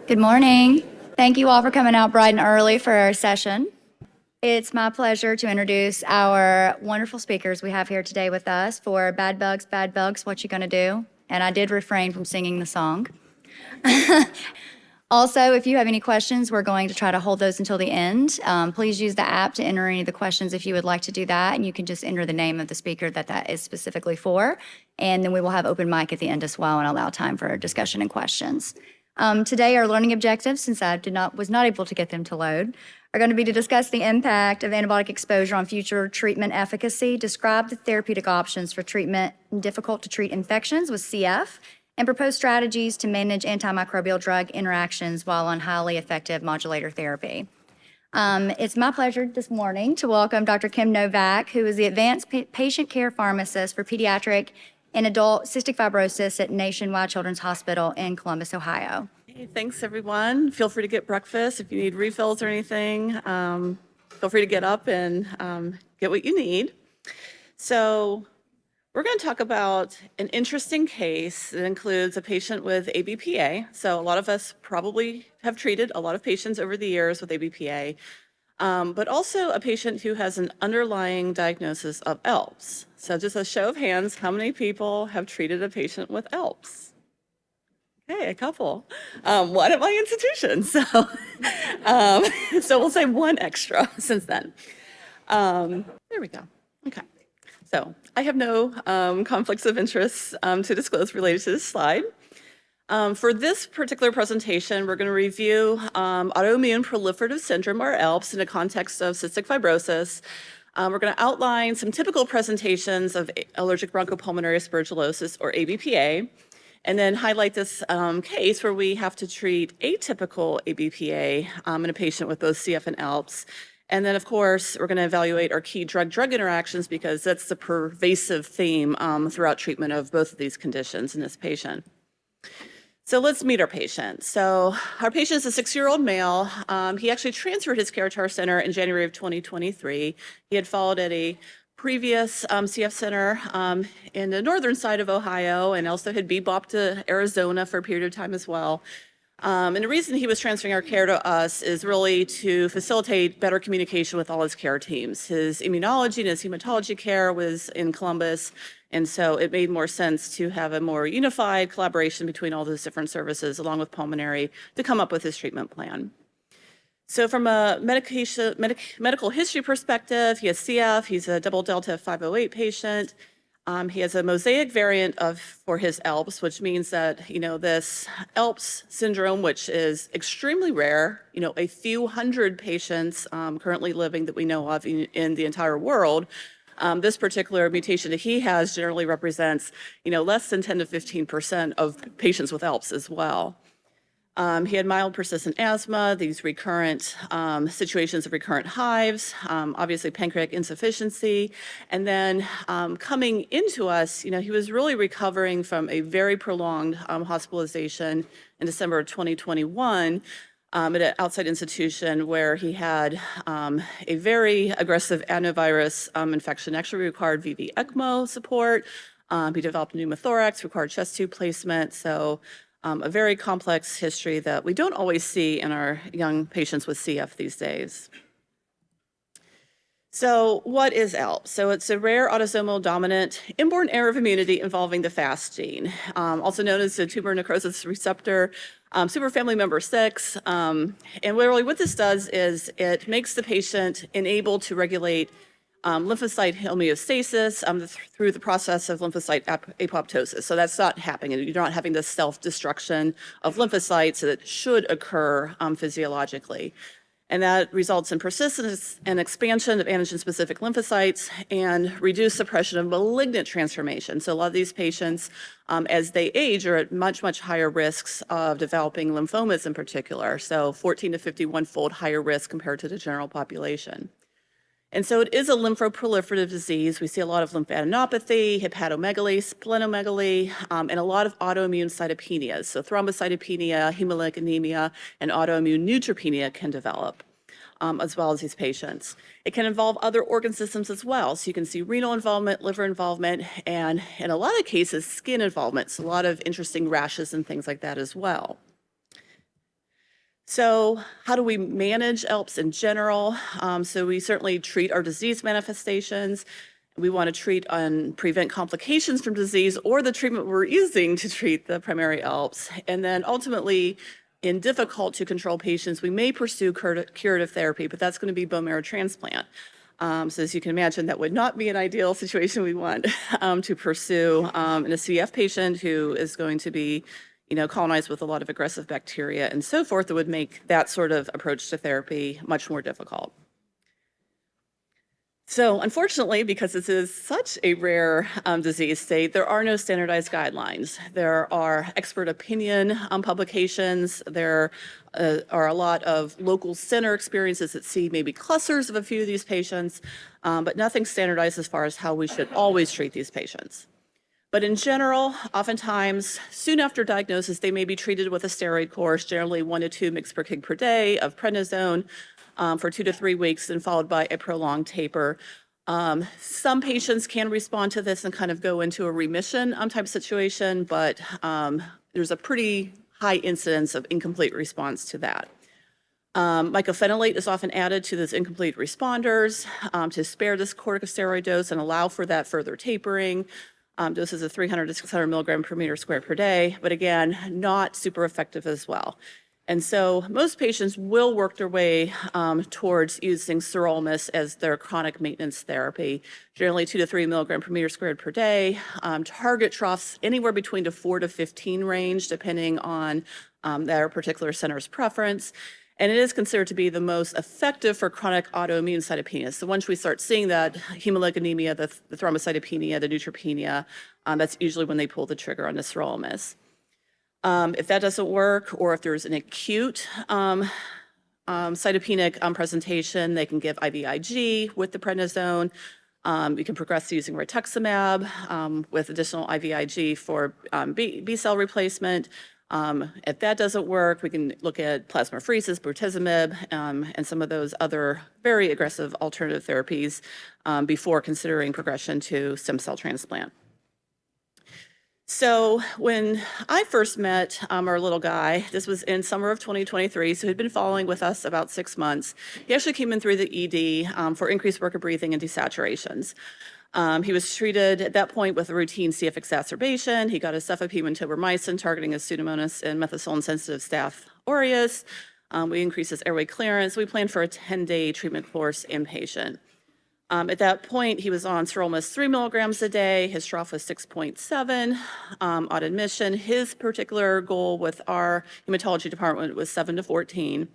Good morning. Thank you all for coming out bright and early for our session. It's my pleasure to introduce our wonderful speakers we have here today with us for Bad Bugs, What You Gonna Do? And I did refrain from singing the song. Also, if you have any questions, we're going to try to hold those until the end. Please use the app to enter any of the questions if you would like to do that, and you can just enter the name of the speaker that is specifically for, and then we will have open mic at the end as well and allow time for discussion and questions. Today, our learning objectives, since I was not able to get them to load, are going to be to discuss the impact of antibiotic exposure on future treatment efficacy, describe the therapeutic options for treatment in difficult-to-treat infections with CF, and propose strategies to manage antimicrobial drug interactions while on highly effective modulator therapy. It's my pleasure this morning to welcome Dr. Kim Novak, who is the Advanced Patient Care Pharmacist for Pediatric and Adult Cystic Fibrosis at Nationwide Children's Hospital in Columbus, Ohio. Hey, thanks, everyone. Feel free to get breakfast. If you need refills or anything, feel free to get up and get what you need. So we're going to talk about an interesting case that includes a patient with ABPA. So a lot of us probably have treated a lot of patients over the years with ABPA, but also a patient who has an underlying diagnosis of ALPS. So just a show of hands, how many people have treated a patient with ALPS? Okay, a couple. One at my institution. So, so we'll say one extra since then. There we go. Okay. So I have no conflicts of interest to disclose related to this slide. For this particular presentation, we're going to review autoimmune proliferative syndrome, or ALPS, in the context of cystic fibrosis. We're going to outline some typical presentations of allergic bronchopulmonary aspergillosis, or ABPA, and then highlight this case where we have to treat atypical ABPA in a patient with both CF and ALPS. And then, of course, we're going to evaluate our key drug-drug interactions because that's the pervasive theme throughout treatment of both of these conditions in this patient. So let's meet our patient. So our patient is a 6-year-old male. He actually transferred his care to our center in January of 2023. He had followed at a previous CF center in the northern side of Ohio and also had bebopped to Arizona for a period of time as well. And the reason he was transferring our care to us is really to facilitate better communication with all his care teams. His immunology and his hematology care was in Columbus, and so it made more sense to have a more unified collaboration between all those different services, along with pulmonary, to come up with his treatment plan. So from a medical history perspective, he has CF, he's a double delta 508 patient. He has a mosaic variant for his ALPS, which means that, this ALPS syndrome, which is extremely rare, a few hundred patients currently living that we know of in the entire world. This particular mutation that he has generally represents, less than 10 to 15% of patients with ALPS as well. He had mild persistent asthma, these recurrent situations of recurrent hives, obviously pancreatic insufficiency, and then coming into us, he was really recovering from a very prolonged hospitalization in December of 2021 at an outside institution where he had a very aggressive adenovirus infection, actually required VV ECMO support. He developed pneumothorax, required chest tube placement, so a very complex history that we don't always see in our young patients with CF these days. So what is ALPS? So it's a rare autosomal dominant inborn error of immunity involving the FAST gene, also known as the tumor necrosis receptor superfamily member 6. And really what this does is it makes the patient unable to regulate lymphocyte homeostasis through the process of lymphocyte apoptosis. So that's not happening. You're not having this self-destruction of lymphocytes that should occur physiologically. And that results in persistence and expansion of antigen-specific lymphocytes and reduced suppression of malignant transformation. So a lot of these patients, as they age, are at much, much higher risks of developing lymphomas in particular. So 14 to 51-fold higher risk compared to the general population. And so it is a lymphoproliferative disease. We see a lot of lymphadenopathy, hepatomegaly, splenomegaly, and a lot of autoimmune cytopenias. So thrombocytopenia, hemolytic anemia, and autoimmune neutropenia can develop, as well as these patients. It can involve other organ systems as well. So you can see renal involvement, liver involvement, and in a lot of cases, skin involvement. So a lot of interesting rashes and things like that as well. So how do we manage ELPS in general? So we certainly treat our disease manifestations. We want to treat and prevent complications from disease or the treatment we're using to treat the primary ELPS. And then ultimately, in difficult to control patients, we may pursue curative therapy, but that's going to be bone marrow transplant. So as you can imagine, that would not be an ideal situation we want to pursue in a CF patient who is going to be colonized with a lot of aggressive bacteria and so forth. That would make that sort of approach to therapy much more difficult. So unfortunately, because this is such a rare disease state, there are no standardized guidelines. There are expert opinion publications. There are a lot of local center experiences that see maybe clusters of a few of these patients, but nothing standardized as far as how we should always treat these patients. But in general, oftentimes, soon after diagnosis, they may be treated with a steroid course, generally 1 to 2 mg per kg per day of prednisone, for 2 to 3 weeks, and followed by a prolonged taper. Some patients can respond to this and kind of go into a remission type situation, but there's a pretty high incidence of incomplete response to that. Mycophenolate is often added to those incomplete responders to spare this corticosteroid dose and allow for that further tapering. Doses of 300 to 600 milligram per meter squared per day, but again, not super effective as well. And so most patients will work their way towards using sirolimus as their chronic maintenance therapy, generally 2 to 3 milligram per meter squared per day. Target troughs anywhere between the 4 to 15 range, depending on their particular center's preference. And it is considered to be the most effective for chronic autoimmune cytopenias. So once we start seeing that hemolytic anemia, the thrombocytopenia, the neutropenia, that's usually when they pull the trigger on the sirolimus. If that doesn't work, or if there's an acute cytopenic presentation, they can give IVIG with the prednisone. You can progress to using rituximab with additional IVIG for B-cell replacement. If that doesn't work, we can look at plasmapheresis, bortezomib, and some of those other very aggressive alternative therapies before considering progression to stem cell transplant. So when I first met our little guy, this was in summer of 2023, so he'd been following with us about 6 months. He actually came in through the ED for increased work of breathing and desaturations. He was treated at that point with a routine CF exacerbation. He got a cefepime and tobramycin targeting his Pseudomonas and methicillin-sensitive Staph aureus. We increased his airway clearance. We planned for a 10-day treatment course inpatient. At that point, he was on sirolimus 3 milligrams a day. His trough was 6.7 on admission. His particular goal with our hematology department was 7 to 14.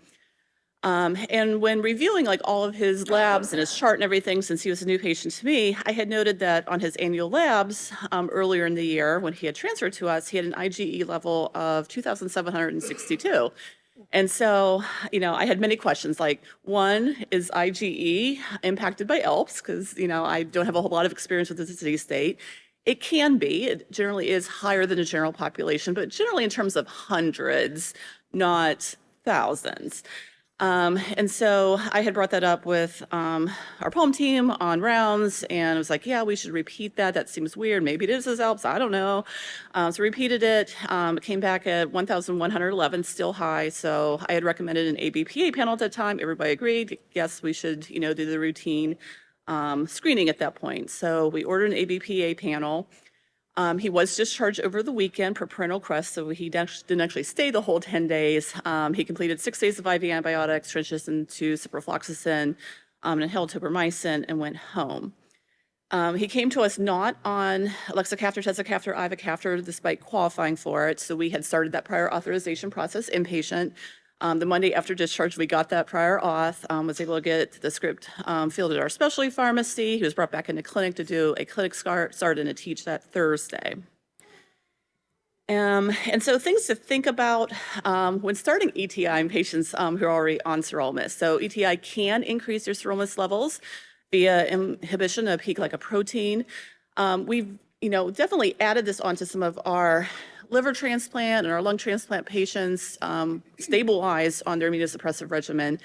And when reviewing like all of his labs and his chart and everything, since he was a new patient to me, I had noted that on his annual labs earlier in the year when he had transferred to us, he had an IgE level of 2,762. And so, I had many questions like, one, is IgE impacted by ELPS? Because, I don't have a whole lot of experience with this disease state. It can be. It generally is higher than the general population, but generally in terms of hundreds, not thousands. And so I had brought that up with our pulm team on rounds, and I was like, yeah, we should repeat that. That seems weird. Maybe it is his ELPS. I don't know. So repeated it. It came back at 1,111, still high. So I had recommended an ABPA panel at that time. Everybody agreed. Yes, we should, do the routine screening at that point. So we ordered an ABPA panel. He was discharged over the weekend per parental request, so he didn't actually stay the whole 10 days. He completed 6 days of IV antibiotics, transitioned to ciprofloxacin, inhaled tobramycin, and went home. He came to us not on lexicaftor, tezacaftor, ivacaftor, despite qualifying for it, so we had started that prior authorization process inpatient. The Monday after discharge, we got that prior auth, was able to get the script filled at our specialty pharmacy. He was brought back into clinic to do a clinic start and to teach that Thursday. And so things to think about when starting ETI in patients who are already on sirolimus. So ETI can increase your sirolimus levels via inhibition of P-glycoprotein. We've definitely added this onto some of our liver transplant and our lung transplant patients, stabilized on their immunosuppressive regimen.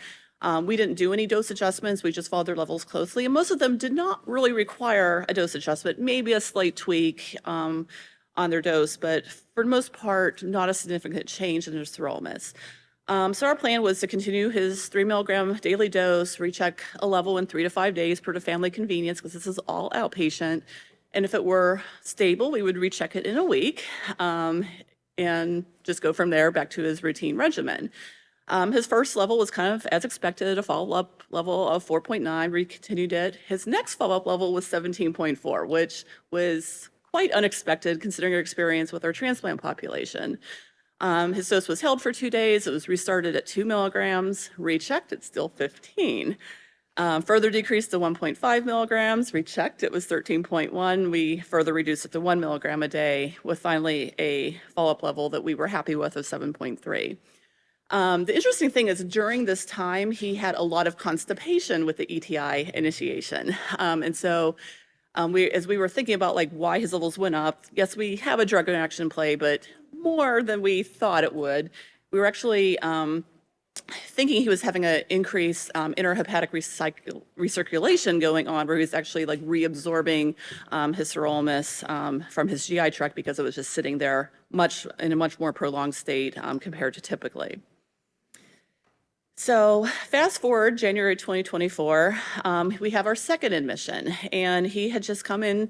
We didn't do any dose adjustments. We just followed their levels closely. And most of them did not really require a dose adjustment, maybe a slight tweak on their dose, but for the most part, not a significant change in their sirolimus. So our plan was to continue his 3 milligram daily dose, recheck a level in 3 to 5 days per to family convenience, because this is all outpatient. And if it were stable, we would recheck it in a week and just go from there back to his routine regimen. His first level was kind of as expected, a follow-up level of 4.9. We continued it. His next follow-up level was 17.4, which was quite unexpected considering our experience with our transplant population. His dose was held for 2 days. It was restarted at 2 milligrams, rechecked, it's still 15. Further decreased to 1.5 milligrams, rechecked, it was 13.1. We further reduced it to 1 milligram a day with finally a follow-up level that we were happy with of 7.3. The interesting thing is during this time, he had a lot of constipation with the ETI initiation. And so as we were thinking about like why his levels went up, yes, we have a drug interaction in play, but more than we thought it would. We were actually thinking he was having an increased intrahepatic recirculation going on, where he was actually like reabsorbing his sirolimus from his GI tract because it was just sitting there in a much more prolonged state compared to typically. So fast forward January 2024, we have our second admission, and he had just come in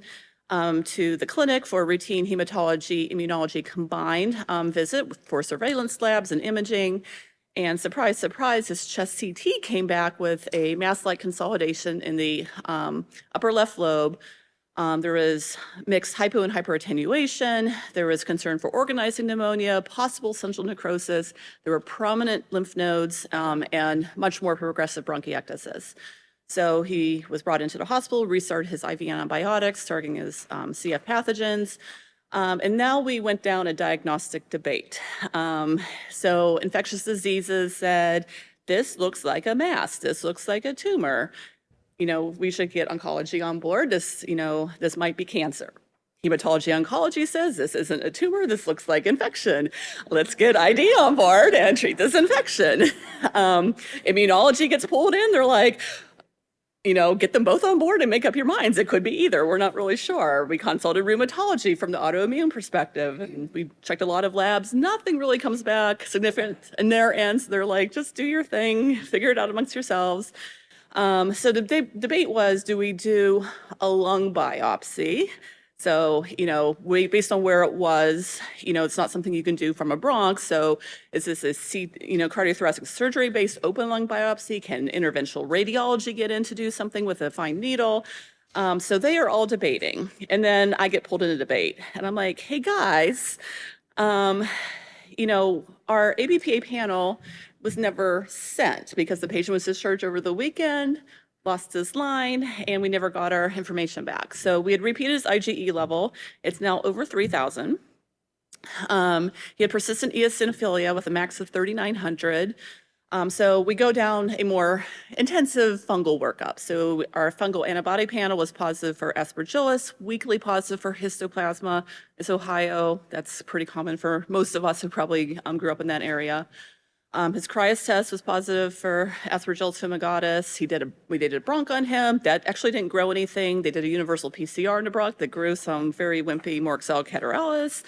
to the clinic for a routine hematology immunology combined visit for surveillance labs and imaging. And surprise, surprise, his chest CT came back with a mass-like consolidation in the upper left lobe. There was mixed hypo and hyperattenuation. There was concern for organizing pneumonia, possible central necrosis. There were prominent lymph nodes and much more progressive bronchiectasis. So he was brought into the hospital, restarted his IV antibiotics, targeting his CF pathogens. And now we went down a diagnostic debate. So infectious diseases said, this looks like a mass, this looks like a tumor. We should get oncology on board. This might be cancer. Hematology oncology says this isn't a tumor, this looks like infection. Let's get ID on board and treat this infection. Immunology gets pulled in, they're like, get them both on board and make up your minds. It could be either, we're not really sure. We consulted rheumatology from the autoimmune perspective, and we checked a lot of labs. Nothing really comes back significant in their ends. They're like, just do your thing, figure it out amongst yourselves. So the debate was, do we do a lung biopsy? So, based on where it was, it's not something you can do from a bronch. So is this a cardiothoracic surgery-based open lung biopsy? Can interventional radiology get in to do something with a fine needle? So they are all debating. And then I get pulled in a debate. And I'm like, hey, guys, our ABPA panel was never sent because the patient was discharged over the weekend, lost his line, and we never got our information back. So we had repeated his IgE level. It's now over 3,000. He had persistent eosinophilia with a max of 3,900. So we go down a more intensive fungal workup. So our fungal antibody panel was positive for Aspergillus, weakly positive for histoplasma. It's Ohio. That's pretty common for most of us who probably grew up in that area. His Cryas test was positive for Aspergillus fumigatus. We did a bronch on him. That actually didn't grow anything. They did a universal PCR in the bronch that grew some very wimpy Moraxella catarrhalis.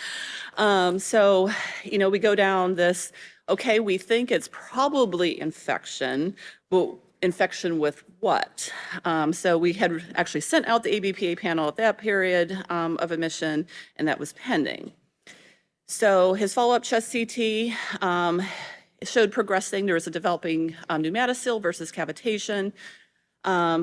We go down this, okay, we think it's probably infection, but infection with what? So we had actually sent out the ABPA panel at that period of admission, and that was pending. So his follow-up chest CT, it showed progressing. There was a developing pneumatocyl versus cavitation.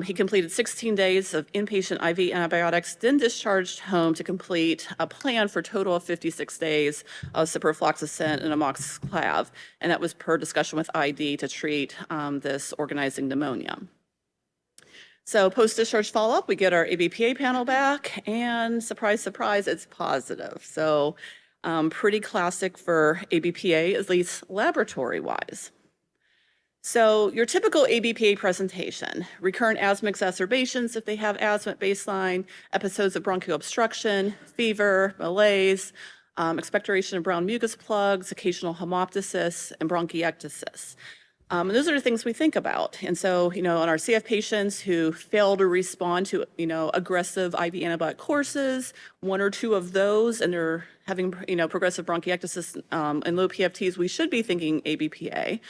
He completed 16 days of inpatient IV antibiotics, then discharged home to complete a plan for a total of 56 days of ciprofloxacin and amoxiclav. And that was per discussion with ID to treat this organizing pneumonia. So post-discharge follow-up, we get our ABPA panel back, and surprise, surprise, it's positive. So pretty classic for ABPA, at least laboratory-wise. So your typical ABPA presentation, recurrent asthma exacerbations if they have asthma at baseline, episodes of bronchial obstruction, fever, malaise, expectoration of brown mucus plugs, occasional hemoptysis, and bronchiectasis. And those are the things we think about. And so, on our CF patients who fail to respond to, aggressive IV antibiotic courses, 1 or 2 of those, and they're having, progressive bronchiectasis and low PFTs, we should be thinking ABPA.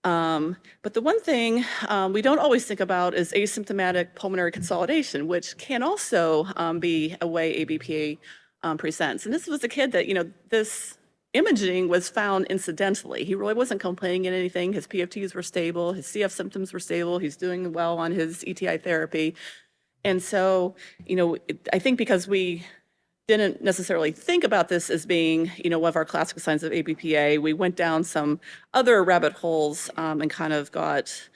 But the one thing we don't always think about is asymptomatic pulmonary consolidation, which can also be a way ABPA presents. And this was a kid that, this imaging was found incidentally. He really wasn't complaining of anything. His PFTs were stable. His CF symptoms were stable. He's doing well on his ETI therapy. And so, I think because we didn't necessarily think about this as being, one of our classic signs of ABPA, we went down some other rabbit holes and kind of got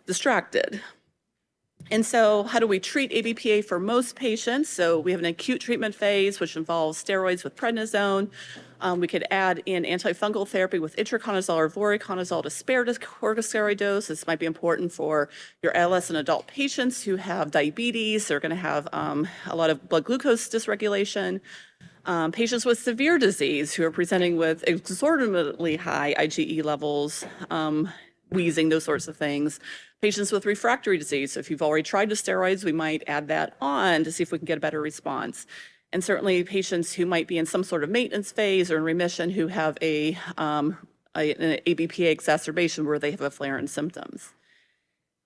distracted. And so how do we treat ABPA for most patients? So we have an acute treatment phase, which involves steroids with prednisone. We could add in antifungal therapy with itraconazole or voriconazole to spare the corticosteroid dose. This might be important for your adolescent adult patients who have diabetes. They're going to have a lot of blood glucose dysregulation. Patients with severe disease who are presenting with exorbitantly high IgE levels, wheezing, those sorts of things. Patients with refractory disease. So if you've already tried the steroids, we might add that on to see if we can get a better response. And certainly patients who might be in some sort of maintenance phase or in remission who have an ABPA exacerbation where they have a flare in symptoms.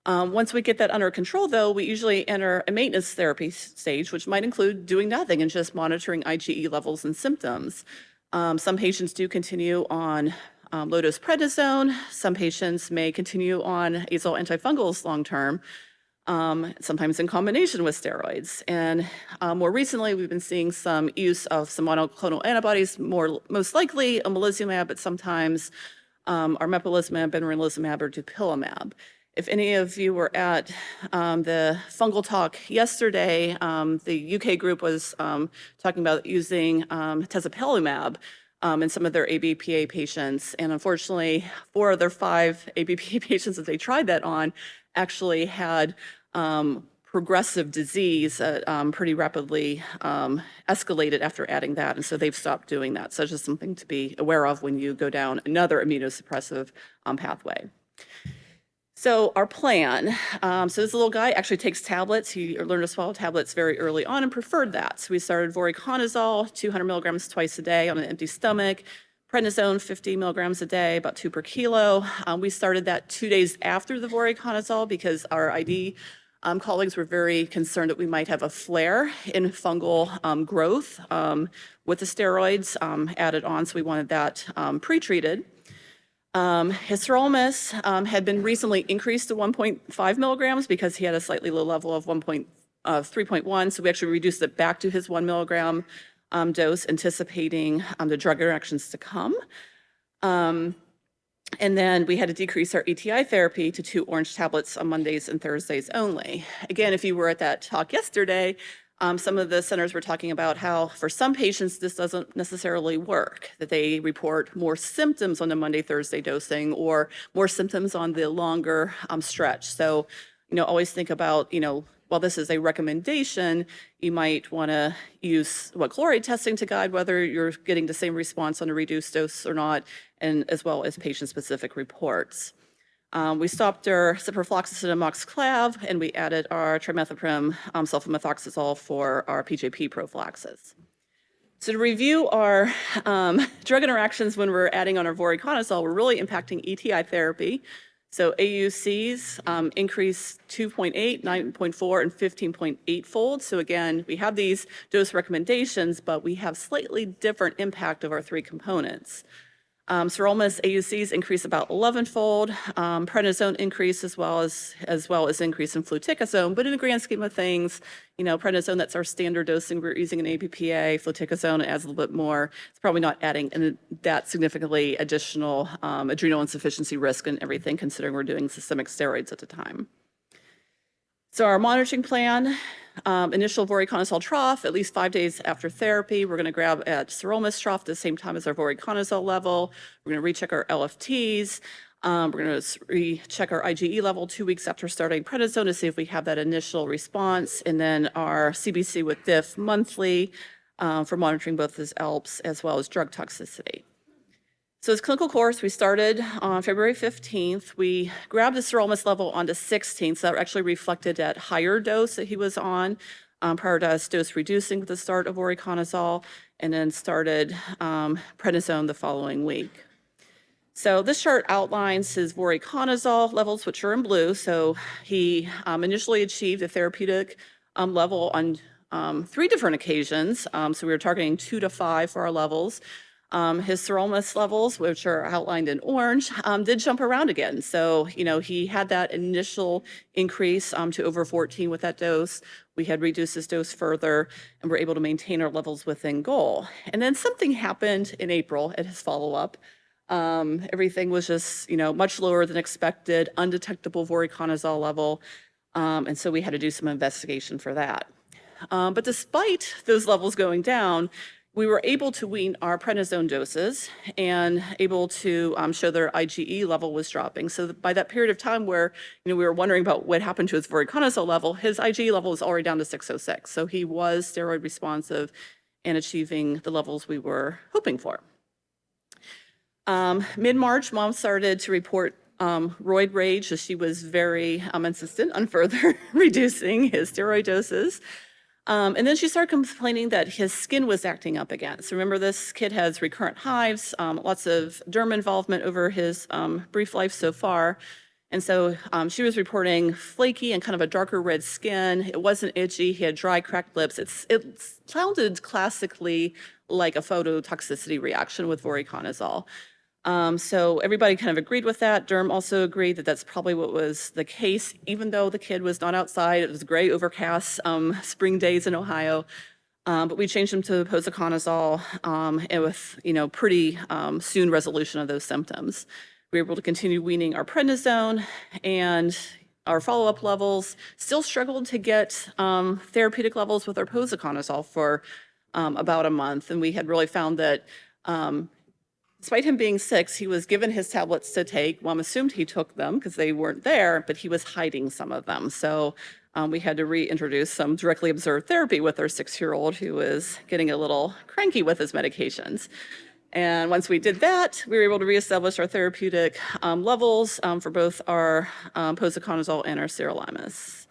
Once we get that under control, though, we usually enter a maintenance therapy stage, which might include doing nothing and just monitoring IgE levels and symptoms. Some patients do continue on low-dose prednisone. Some patients may continue on azole antifungals long-term, sometimes in combination with steroids. And more recently, we've been seeing some use of some monoclonal antibodies, most likely omalizumab, but sometimes armeplizumab, benralizumab, or dupilumab. If any of you were at the fungal talk yesterday, the UK group was talking about using tezepelumab in some of their ABPA patients. And unfortunately, 4 of their 5 ABPA patients that they tried that on actually had progressive disease pretty rapidly escalated after adding that. And so they've stopped doing that. So it's just something to be aware of when you go down another immunosuppressive pathway. So our plan, so this little guy actually takes tablets. He learned to swallow tablets very early on and preferred that. So we started voriconazole, 200 milligrams twice a day on an empty stomach, prednisone, 50 milligrams a day, about 2 per kilo. We started that 2 days after the voriconazole because our ID colleagues were very concerned that we might have a flare in fungal growth with the steroids added on. So we wanted that pre-treated. His sirolimus had been recently increased to 1.5 milligrams because he had a slightly low level of 3.1. So we actually reduced it back to his 1 milligram dose, anticipating the drug interactions to come. And then we had to decrease our ETI therapy to 2 orange tablets on Mondays and Thursdays only. Again, if you were at that talk yesterday, some of the centers were talking about how for some patients this doesn't necessarily work, that they report more symptoms on the Monday, Thursday dosing or more symptoms on the longer stretch. So, always think about, while this is a recommendation, you might want to use chloride testing to guide whether you're getting the same response on a reduced dose or not, and as well as patient-specific reports. We stopped our ciprofloxacin and amoxiclav, and we added our trimethoprim sulfamethoxazole for our PJP prophylaxis. So to review our drug interactions when we're adding on our voriconazole, we're really impacting ETI therapy. So AUCs increased 2.8, 9.4, and 15.8 fold. So again, we have these dose recommendations, but we have slightly different impact of our 3 components. Sirolimus AUCs increase about 11-fold, prednisone increase as well as increase in fluticasone. But in the grand scheme of things, prednisone, that's our standard dosing. We're using an ABPA. Fluticasone adds a little bit more. It's probably not adding that significantly additional adrenal insufficiency risk and everything, considering we're doing systemic steroids at the time. So our monitoring plan, initial voriconazole trough, at least 5 days after therapy. We're going to grab at sirolimus trough at the same time as our voriconazole level. We're going to recheck our LFTs. We're going to recheck our IgE level 2 weeks after starting prednisone to see if we have that initial response. And then our CBC with diff monthly for monitoring both his ALPS as well as drug toxicity. So his clinical course, we started on February 15th. We grabbed the sirolimus level on the 16th, so that actually reflected at higher dose that he was on prior to us dose reducing with the start of voriconazole, and then started prednisone the following week. So this chart outlines his voriconazole levels, which are in blue. So he initially achieved a therapeutic level on 3 different occasions. So we were targeting 2 to 5 for our levels. His sirolimus levels, which are outlined in orange, did jump around again. So, he had that initial increase to over 14 with that dose. We had reduced his dose further and were able to maintain our levels within goal. And then something happened in April at his follow-up. Everything was just, much lower than expected, undetectable voriconazole level. And so we had to do some investigation for that. But despite those levels going down, we were able to wean our prednisone doses and able to show their IgE level was dropping. So by that period of time where we were wondering about what happened to his voriconazole level, his IgE level was already down to 606. So he was steroid responsive and achieving the levels we were hoping for. Mid-March, Mom started to report roid rage, as she was very insistent on further reducing his steroid doses. And then she started complaining that his skin was acting up again. So remember, this kid has recurrent hives, lots of derm involvement over his brief life so far. And so she was reporting flaky and kind of a darker red skin. It wasn't itchy. He had dry, cracked lips. It sounded classically like a phototoxicity reaction with voriconazole. So everybody kind of agreed with that. Derm also agreed that that's probably what was the case, even though the kid was not outside. It was gray, overcast spring days in Ohio. But we changed him to posaconazole and with, pretty soon resolution of those symptoms. We were able to continue weaning our prednisone, and our follow-up levels still struggled to get therapeutic levels with our posaconazole for about a month. And we had really found that despite him being 6, he was given his tablets to take. Mom assumed he took them because they weren't there, but he was hiding some of them. So we had to reintroduce some directly observed therapy with our 6-year-old who was getting a little cranky with his medications. And once we did that, we were able to reestablish our therapeutic levels for both our posaconazole and our sirolimus.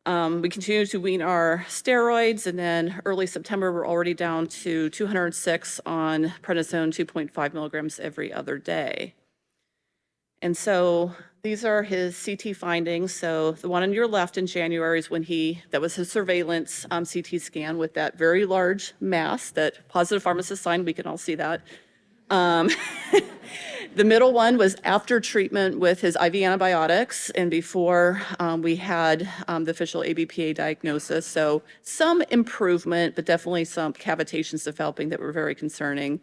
We continued to wean our steroids, and then early September, we're already down to 206 on prednisone, 2.5 milligrams every other day. And so these are his CT findings. So the one on your left in January is when that was his surveillance CT scan with that very large mass that positive pharmacist signed. We can all see that. The middle one was after treatment with his IV antibiotics and before we had the official ABPA diagnosis. So some improvement, but definitely some cavitations developing that were very concerning.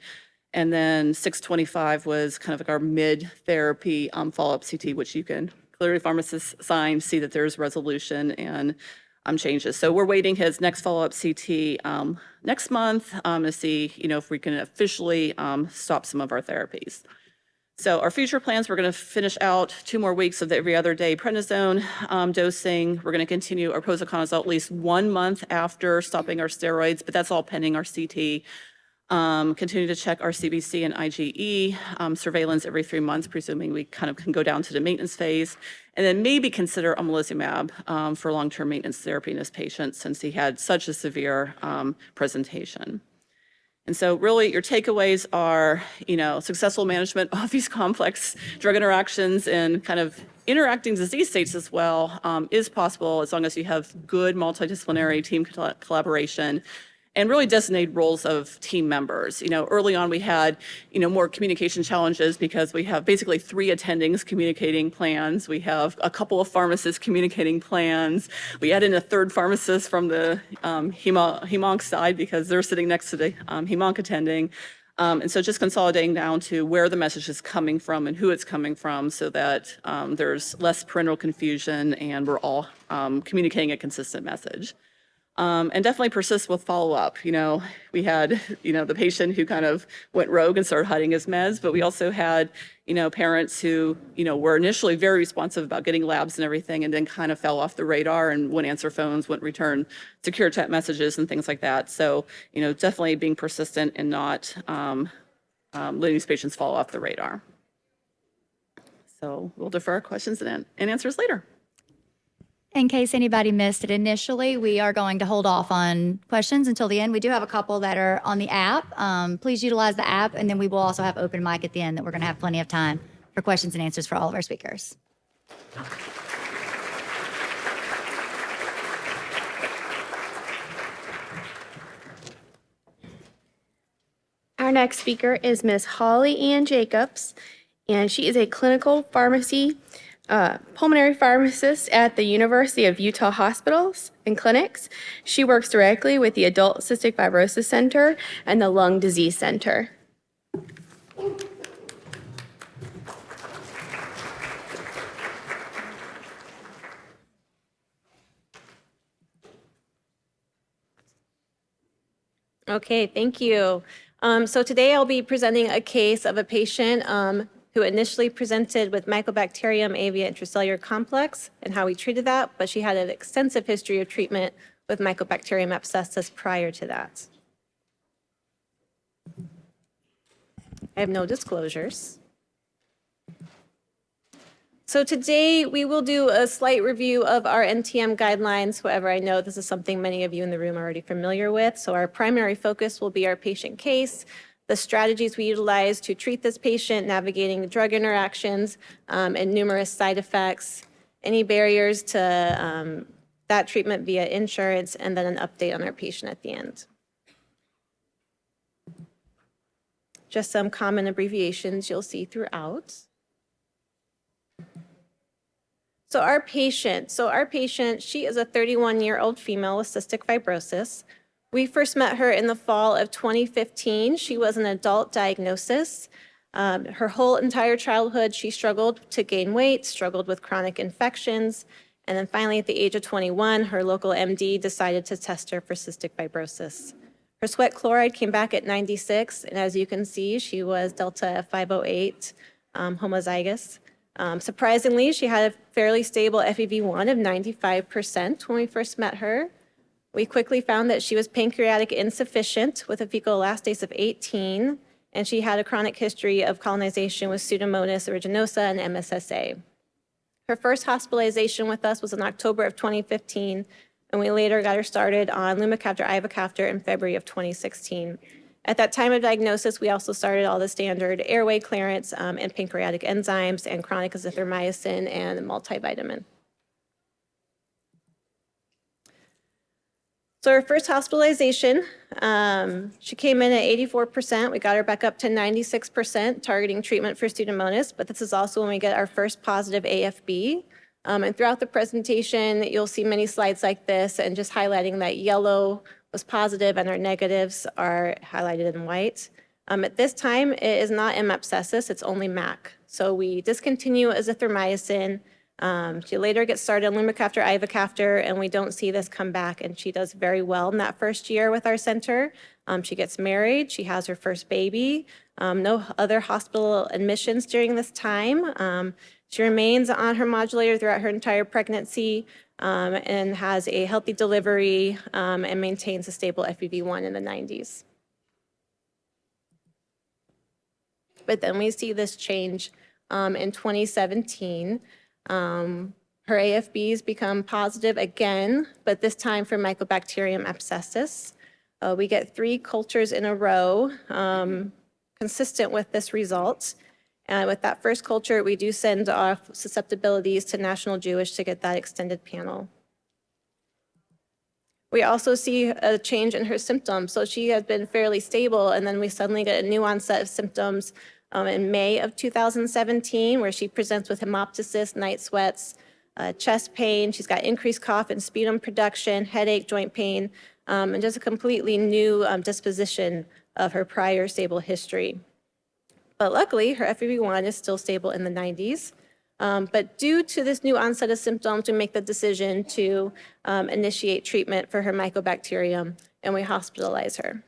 And then 625 was kind of like our mid-therapy follow-up CT, which you can clearly pharmacist sign, see that there's resolution and changes. So we're waiting his next follow-up CT next month to see, if we can officially stop some of our therapies. So our future plans, we're going to finish out 2 more weeks of the every other day prednisone dosing. We're going to continue our posaconazole at least 1 month after stopping our steroids, but that's all pending our CT. Continue to check our CBC and IgE surveillance every 3 months, presuming we kind of can go down to the maintenance phase, and then maybe consider omalizumab for long-term maintenance therapy in this patient since he had such a severe presentation. And so really your takeaways are, successful management of these complex drug interactions and kind of interacting disease states as well is possible as long as you have good multidisciplinary team collaboration and really designated roles of team members. Early on we had, more communication challenges because we have basically 3 attendings communicating plans. We have a couple of pharmacists communicating plans. We add in a 3rd pharmacist from the hemonc side because they're sitting next to the hemonc attending. And so just consolidating down to where the message is coming from and who it's coming from so that there's less parental confusion and we're all communicating a consistent message. And definitely persist with follow-up. We had, the patient who kind of went rogue and started hiding his meds, but we also had, parents who, were initially very responsive about getting labs and everything and then kind of fell off the radar and wouldn't answer phones, wouldn't return secure chat messages and things like that. So, definitely being persistent and not letting these patients fall off the radar. So we'll defer questions and answers later. In case anybody missed it initially, we are going to hold off on questions until the end. We do have a couple that are on the app. Please utilize the app, and then we will also have open mic at the end that we're going to have plenty of time for questions and answers for all of our speakers. Our next speaker is Ms. Holly Ann Jacobs, and she is a clinical pharmacy, pulmonary pharmacist at the University of Utah Hospitals and Clinics. She works directly with the Adult Cystic Fibrosis Center and the Lung Disease Center. Okay, thank you. So today I'll be presenting a case of a patient who initially presented with Mycobacterium avium intracellular complex and how we treated that, but she had an extensive history of treatment with Mycobacterium abscessus prior to that. I have no disclosures. So today we will do a slight review of our NTM guidelines. However, I know this is something many of you in the room are already familiar with. So our primary focus will be our patient case, the strategies we utilize to treat this patient, navigating drug interactions, and numerous side effects, any barriers to that treatment via insurance, and then an update on our patient at the end. Just some common abbreviations you'll see throughout. So our patient, she is a 31-year-old female with cystic fibrosis. We first met her in the fall of 2015. She was an adult diagnosis. Her whole entire childhood, she struggled to gain weight, struggled with chronic infections, and then finally at the age of 21, her local MD decided to test her for cystic fibrosis. Her sweat chloride came back at 96, and as you can see, she was Delta F508 homozygous. Surprisingly, she had a fairly stable FEV1 of 95% when we first met her. We quickly found that she was pancreatic insufficient with a fecal elastase of 18, and she had a chronic history of colonization with Pseudomonas aeruginosa and MSSA. Her first hospitalization with us was in October of 2015, and we later got her started on lumacaftor ivacaftor in February of 2016. At that time of diagnosis, we also started all the standard airway clearance and pancreatic enzymes and chronic azithromycin and multivitamin. So her first hospitalization, she came in at 84%. We got her back up to 96%, targeting treatment for Pseudomonas, but this is also when we get our first positive AFB. And throughout the presentation, you'll see many slides like this and just highlighting that yellow was positive and our negatives are highlighted in white. At this time, it is not M. abscessus, it's only MAC. So we discontinue azithromycin. She later gets started on lumacaftor ivacaftor, and we don't see this come back, and she does very well in that first year with our center. She gets married, she has her first baby, no other hospital admissions during this time. She remains on her modulator throughout her entire pregnancy and has a healthy delivery and maintains a stable FEV1 in the 90s. But then we see this change in 2017. Her AFBs become positive again, but this time for Mycobacterium abscessus. We get 3 cultures in a row consistent with this result. And with that first culture, we do send off susceptibilities to National Jewish to get that extended panel. We also see a change in her symptoms. So she has been fairly stable, and then we suddenly get a new onset of symptoms in May of 2017, where she presents with hemoptysis, night sweats, chest pain. She's got increased cough and sputum production, headache, joint pain, and just a completely new disposition of her prior stable history. But luckily, her FEV1 is still stable in the 90s. But due to this new onset of symptoms, we make the decision to initiate treatment for her mycobacterium, and we hospitalize her.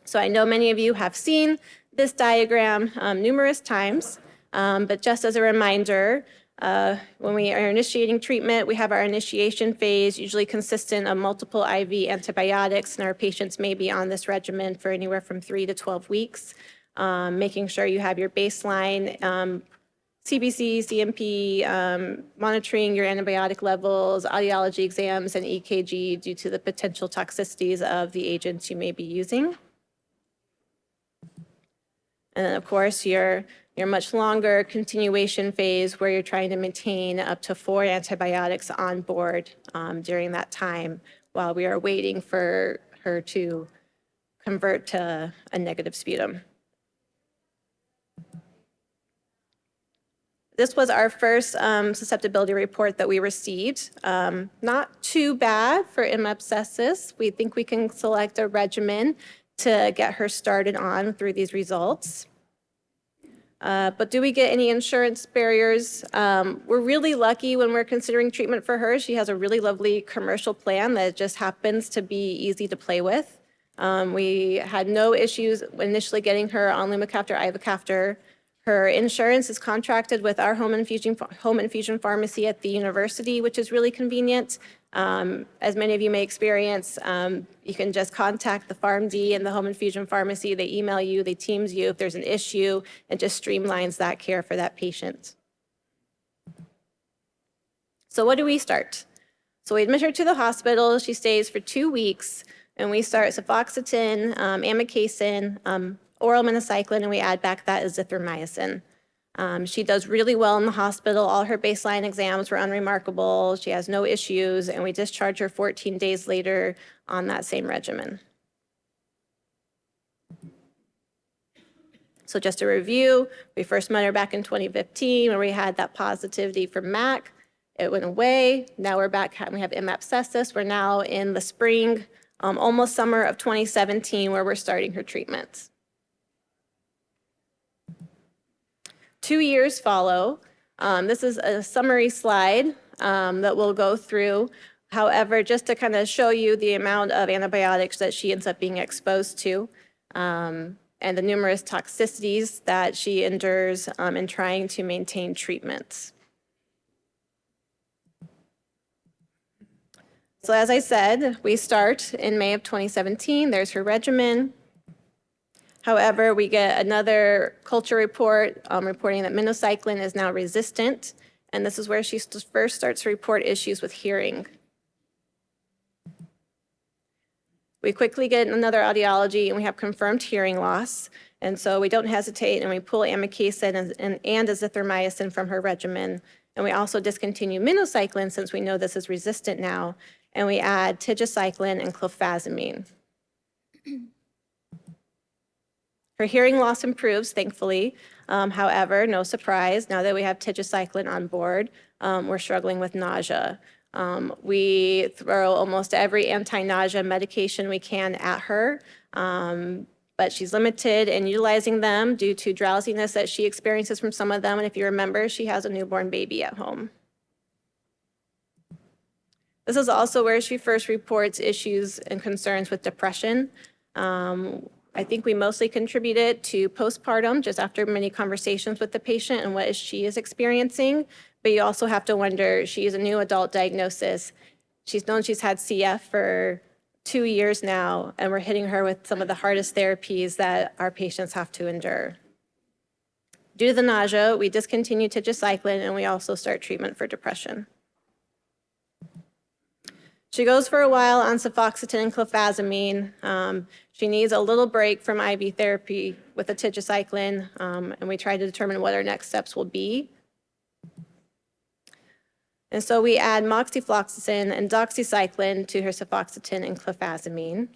So I know many of you have seen this diagram numerous times, but just as a reminder, When we are initiating treatment, we have our initiation phase, usually consistent of multiple IV antibiotics, and our patients may be on this regimen for anywhere from 3 to 12 weeks, making sure you have your baseline CBC, CMP, monitoring your antibiotic levels, audiology exams, and EKG due to the potential toxicities of the agents you may be using. And then, of course, your much longer continuation phase where you're trying to maintain up to 4 antibiotics on board during that time while we are waiting for her to convert to a negative sputum. This was our first susceptibility report that we received. Not too bad for M. abscessus. We think we can select a regimen to get her started on through these results. But do we get any insurance barriers? We're really lucky when we're considering treatment for her. She has a really lovely commercial plan that just happens to be easy to play with. We had no issues initially getting her on Lumacaftor, Ivacaftor. Her insurance is contracted with our home infusion pharmacy at the university, which is really convenient. As many of you may experience, you can just contact the PharmD and the home infusion pharmacy. They email you, they Teams you if there's an issue, and just streamlines that care for that patient. So what do we start? So we admit her to the hospital. She stays for 2 weeks, and we start cefoxitin, amikacin, oral minocycline, and we add back that azithromycin. She does really well in the hospital. All her baseline exams were unremarkable. She has no issues, and we discharge her 14 days later on that same regimen. So just a review, we first met her back in 2015 when we had that positivity for MAC. It went away. Now we're back, we have M. abscessus. We're now in the spring, almost summer of 2017, where we're starting her treatments. 2 years follow. This is a summary slide that we'll go through. However, just to kind of show you the amount of antibiotics that she ends up being exposed to and the numerous toxicities that she endures in trying to maintain treatments. So as I said, we start in May of 2017. There's her regimen. However, we get another culture report reporting that minocycline is now resistant, and this is where she first starts to report issues with hearing. We quickly get another audiology, and we have confirmed hearing loss, and so we don't hesitate, and we pull amikacin and azithromycin from her regimen, and we also discontinue minocycline since we know this is resistant now, and we add tigecycline and clofazimine. Her hearing loss improves, thankfully. However, no surprise, now that we have tigecycline on board, we're struggling with nausea. We throw almost every anti-nausea medication we can at her, but she's limited in utilizing them due to drowsiness that she experiences from some of them. And if you remember, she has a newborn baby at home. This is also where she first reports issues and concerns with depression. I think we mostly contribute it to postpartum, just after many conversations with the patient and what she is experiencing. But you also have to wonder, she is a new adult diagnosis. She's known she's had CF for 2 years now, and we're hitting her with some of the hardest therapies that our patients have to endure. Due to the nausea, we discontinue tigecycline, and we also start treatment for depression. She goes for a while on cefoxitin and clofazimine. She needs a little break from IV therapy with the tigecycline, and we try to determine what our next steps will be. And so we add moxifloxacin and doxycycline to her cefoxitin and clofazimine.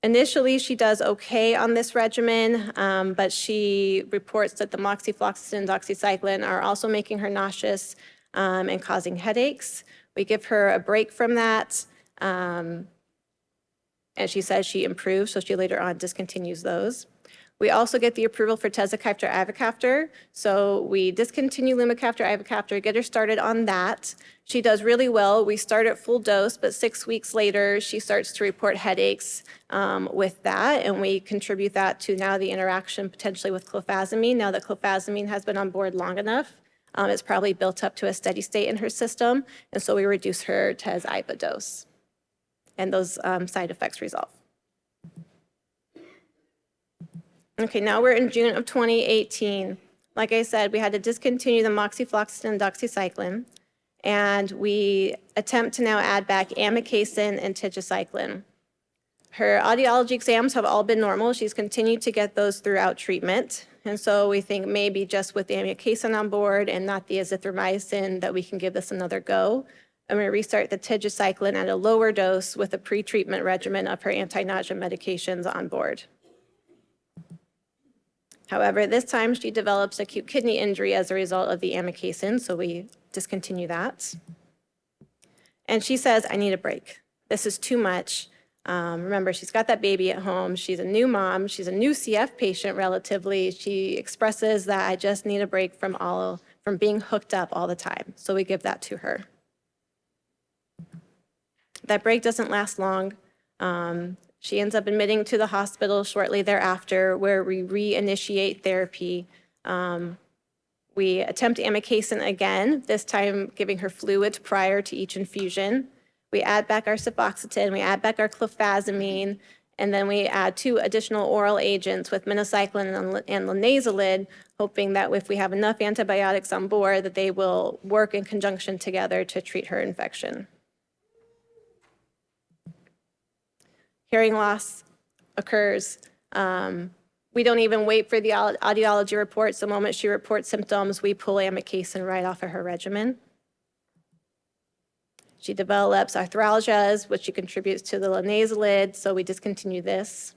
Initially, she does okay on this regimen, but she reports that the moxifloxacin and doxycycline are also making her nauseous and causing headaches. We give her a break from that, and she says she improves, so she later on discontinues those. We also get the approval for tezacaftor, ivacaftor, so we discontinue lumacaftor, ivacaftor, get her started on that. She does really well. We start at full dose, but 6 weeks later, she starts to report headaches with that, and we contribute that to now the interaction potentially with clofazimine, now that clofazimine has been on board long enough. It's probably built up to a steady state in her system, and so we reduce her Tez-Iva dose. And those side effects resolve. Okay, now we're in June of 2018. Like I said, we had to discontinue the moxifloxacin and doxycycline, and we attempt to now add back amikacin and tigecycline. Her audiology exams have all been normal. She's continued to get those throughout treatment. And so we think maybe just with the amikacin on board and not the azithromycin that we can give this another go. And we restart the tigecycline at a lower dose with a pre-treatment regimen of her anti-nausea medications on board. However, this time she develops acute kidney injury as a result of the amikacin, so we discontinue that. And she says, I need a break. This is too much. Remember, she's got that baby at home. She's a new mom. She's a new CF patient relatively. She expresses that I just need a break from being hooked up all the time. So we give that to her. That break doesn't last long. She ends up admitting to the hospital shortly thereafter, where we reinitiate therapy. We attempt amikacin again, this time giving her fluids prior to each infusion. We add back our cifoxetin, we add back our clofazimine, and then we add 2 additional oral agents with minocycline and linezolid, hoping that if we have enough antibiotics on board, that they will work in conjunction together to treat her infection. Hearing loss occurs. We don't even wait for the audiology reports. The moment she reports symptoms, we pull amikacin right off of her regimen. She develops arthralgias, which she contributes to the linezolid, so we discontinue this.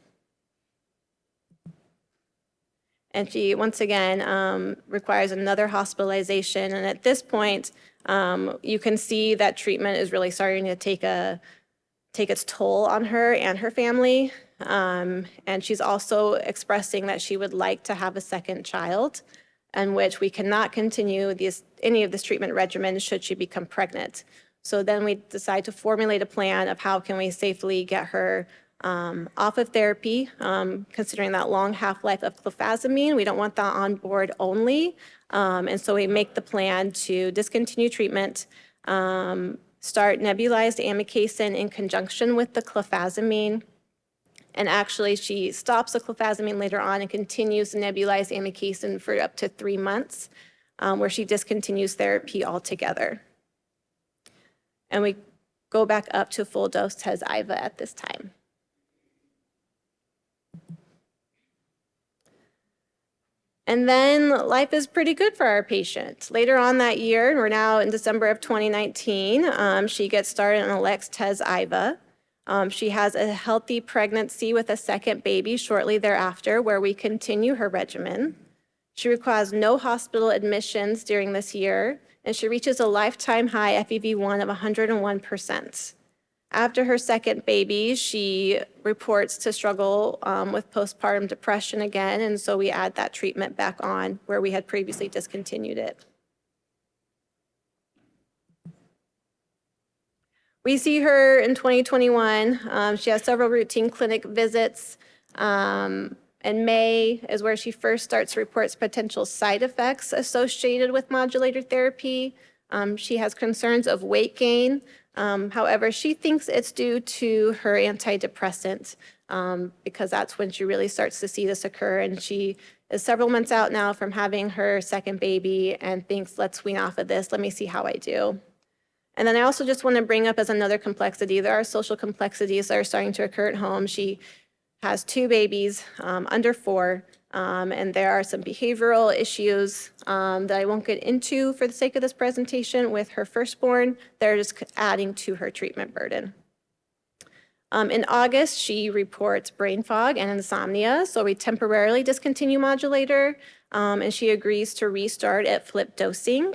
And she, once again, requires another hospitalization. And at this point, you can see that treatment is really starting to take its toll on her and her family. And she's also expressing that she would like to have a second child, in which we cannot continue any of this treatment regimen should she become pregnant. So then we decide to formulate a plan of how can we safely get her off of therapy, considering that long half-life of clofazimine. We don't want that on board only. And so we make the plan to discontinue treatment, start nebulized amikacin in conjunction with the clofazimine. And actually, she stops the clofazimine later on and continues the nebulized amikacin for up to 3 months, where she discontinues therapy altogether. And we go back up to full dose Tez-Iva at this time. And then life is pretty good for our patient. Later on that year, we're now in December of 2019, she gets started on Alex Tez-Iva. She has a healthy pregnancy with a second baby shortly thereafter, where we continue her regimen. She requires no hospital admissions during this year, and she reaches a lifetime high FEV1 of 101%. After her second baby, she reports to struggle with postpartum depression again, and so we add that treatment back on where we had previously discontinued it. We see her in 2021. She has several routine clinic visits. In May is where she first starts to report potential side effects associated with modulator therapy. She has concerns of weight gain. However, she thinks it's due to her antidepressant because that's when she really starts to see this occur. And she is several months out now from having her second baby and thinks, let's wean off of this. Let me see how I do. And then I also just want to bring up as another complexity, there are social complexities that are starting to occur at home. She has 2 babies under 4, and there are some behavioral issues that I won't get into for the sake of this presentation with her firstborn. They're just adding to her treatment burden. In August, she reports brain fog and insomnia, so we temporarily discontinue modulator, and she agrees to restart at flip dosing.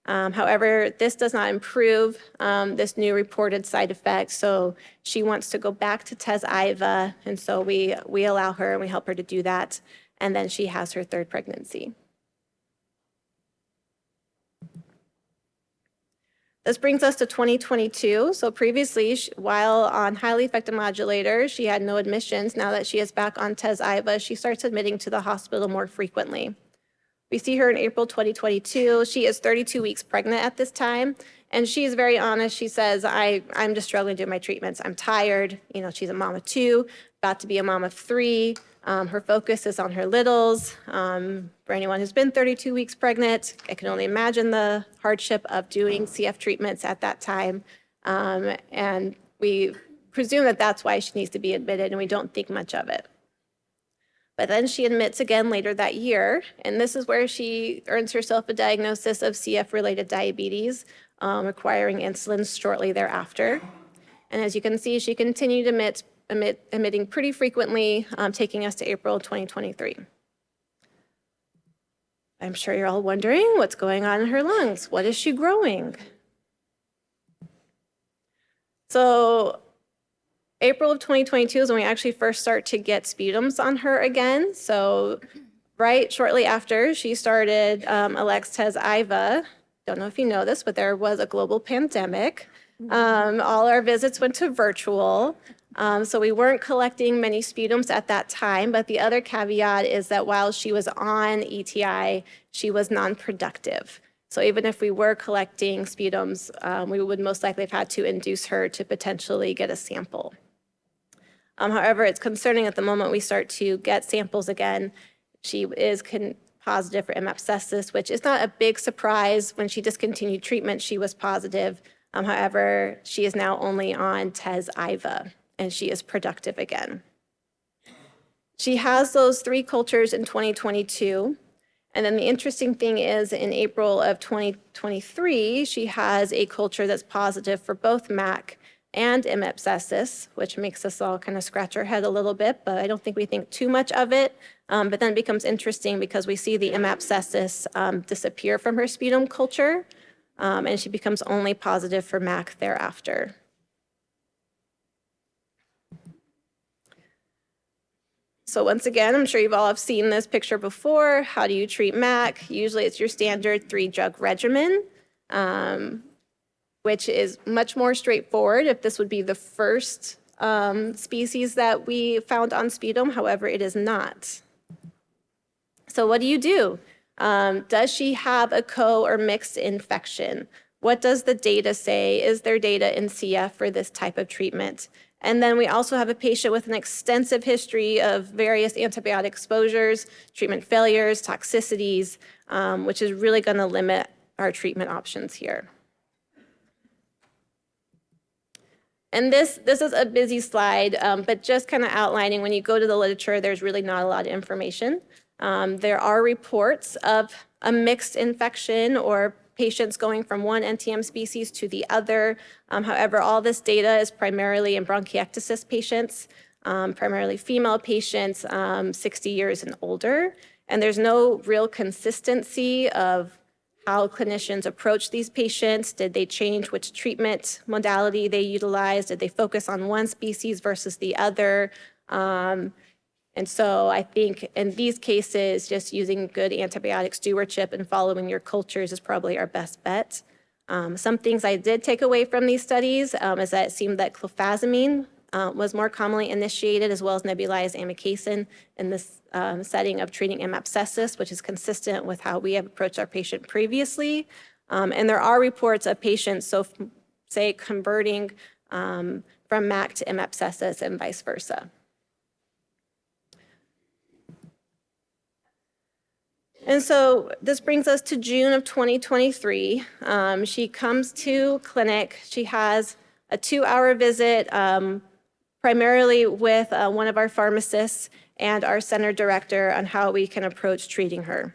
However, this does not improve this new reported side effect, so she wants to go back to Tez-Iva, and so we allow her and we help her to do that, and then she has her 3rd pregnancy. This brings us to 2022. So previously, while on highly effective modulator, she had no admissions. Now that she is back on Tez-Iva, she starts admitting to the hospital more frequently. We see her in April 2022. She is 32 weeks pregnant at this time. And she's very honest. She says, I'm just struggling to do my treatments. I'm tired. You know, she's a mom of 2, about to be a mom of 3. Her focus is on her littles. For anyone who's been 32 weeks pregnant, I can only imagine the hardship of doing CF treatments at that time. And we presume that that's why she needs to be admitted, and we don't think much of it. But then she admits again later that year, and this is where she earns herself a diagnosis of CF-related diabetes, requiring insulin shortly thereafter. And as you can see, she continued admitting pretty frequently, taking us to April 2023. I'm sure you're all wondering what's going on in her lungs. What is she growing? So April of 2022 is when we actually first start to get sputums on her again. So right shortly after she started Alex/Tez/Iva, don't know if you know this, but there was a global pandemic. All our visits went to virtual. So we weren't collecting many sputums at that time, but the other caveat is that while she was on ETI, she was non-productive. So even if we were collecting sputums, we would most likely have had to induce her to potentially get a sample. However, it's concerning at the moment we start to get samples again. She is positive for M. which is not a big surprise. When she discontinued treatment, she was positive. However, she is now only on Tez/Iva, and she is productive again. She has those 3 cultures in 2022. And then the interesting thing is in April of 2023, she has a culture that's positive for both MAC and M. abscessus, which makes us all kind of scratch our head a little bit, but I don't think we think too much of it. But then it becomes interesting because we see the M. abscessus disappear from her sputum culture, and she becomes only positive for MAC thereafter. So once again, I'm sure you've all have seen this picture before. How do you treat MAC? Usually it's your standard 3-drug regimen, which is much more straightforward if this would be the first species that we found on sputum. However, it is not. So what do you do? Does she have a co or mixed infection? What does the data say? Is there data in CF for this type of treatment? And then we also have a patient with an extensive history of various antibiotic exposures, treatment failures, toxicities, which is really going to limit our treatment options here. And this is a busy slide, but just kind of outlining when you go to the literature, there's really not a lot of information. There are reports of a mixed infection or patients going from one NTM species to the other. However, all this data is primarily in bronchiectasis patients, primarily female patients, 60 years and older. And there's no real consistency of how clinicians approach these patients. Did they change which treatment modality they utilized? Did they focus on one species versus the other? And so I think in these cases, just using good antibiotic stewardship and following your cultures is probably our best bet. Some things I did take away from these studies is that it seemed that clofazimine was more commonly initiated, as well as nebulized amikacin in this setting of treating M. abscessus, which is consistent with how we have approached our patient previously. And there are reports of patients, so say converting from MAC to M. abscessus and vice versa. And so this brings us to June of 2023. She comes to clinic. She has a 2-hour visit, primarily with one of our pharmacists and our center director on how we can approach treating her.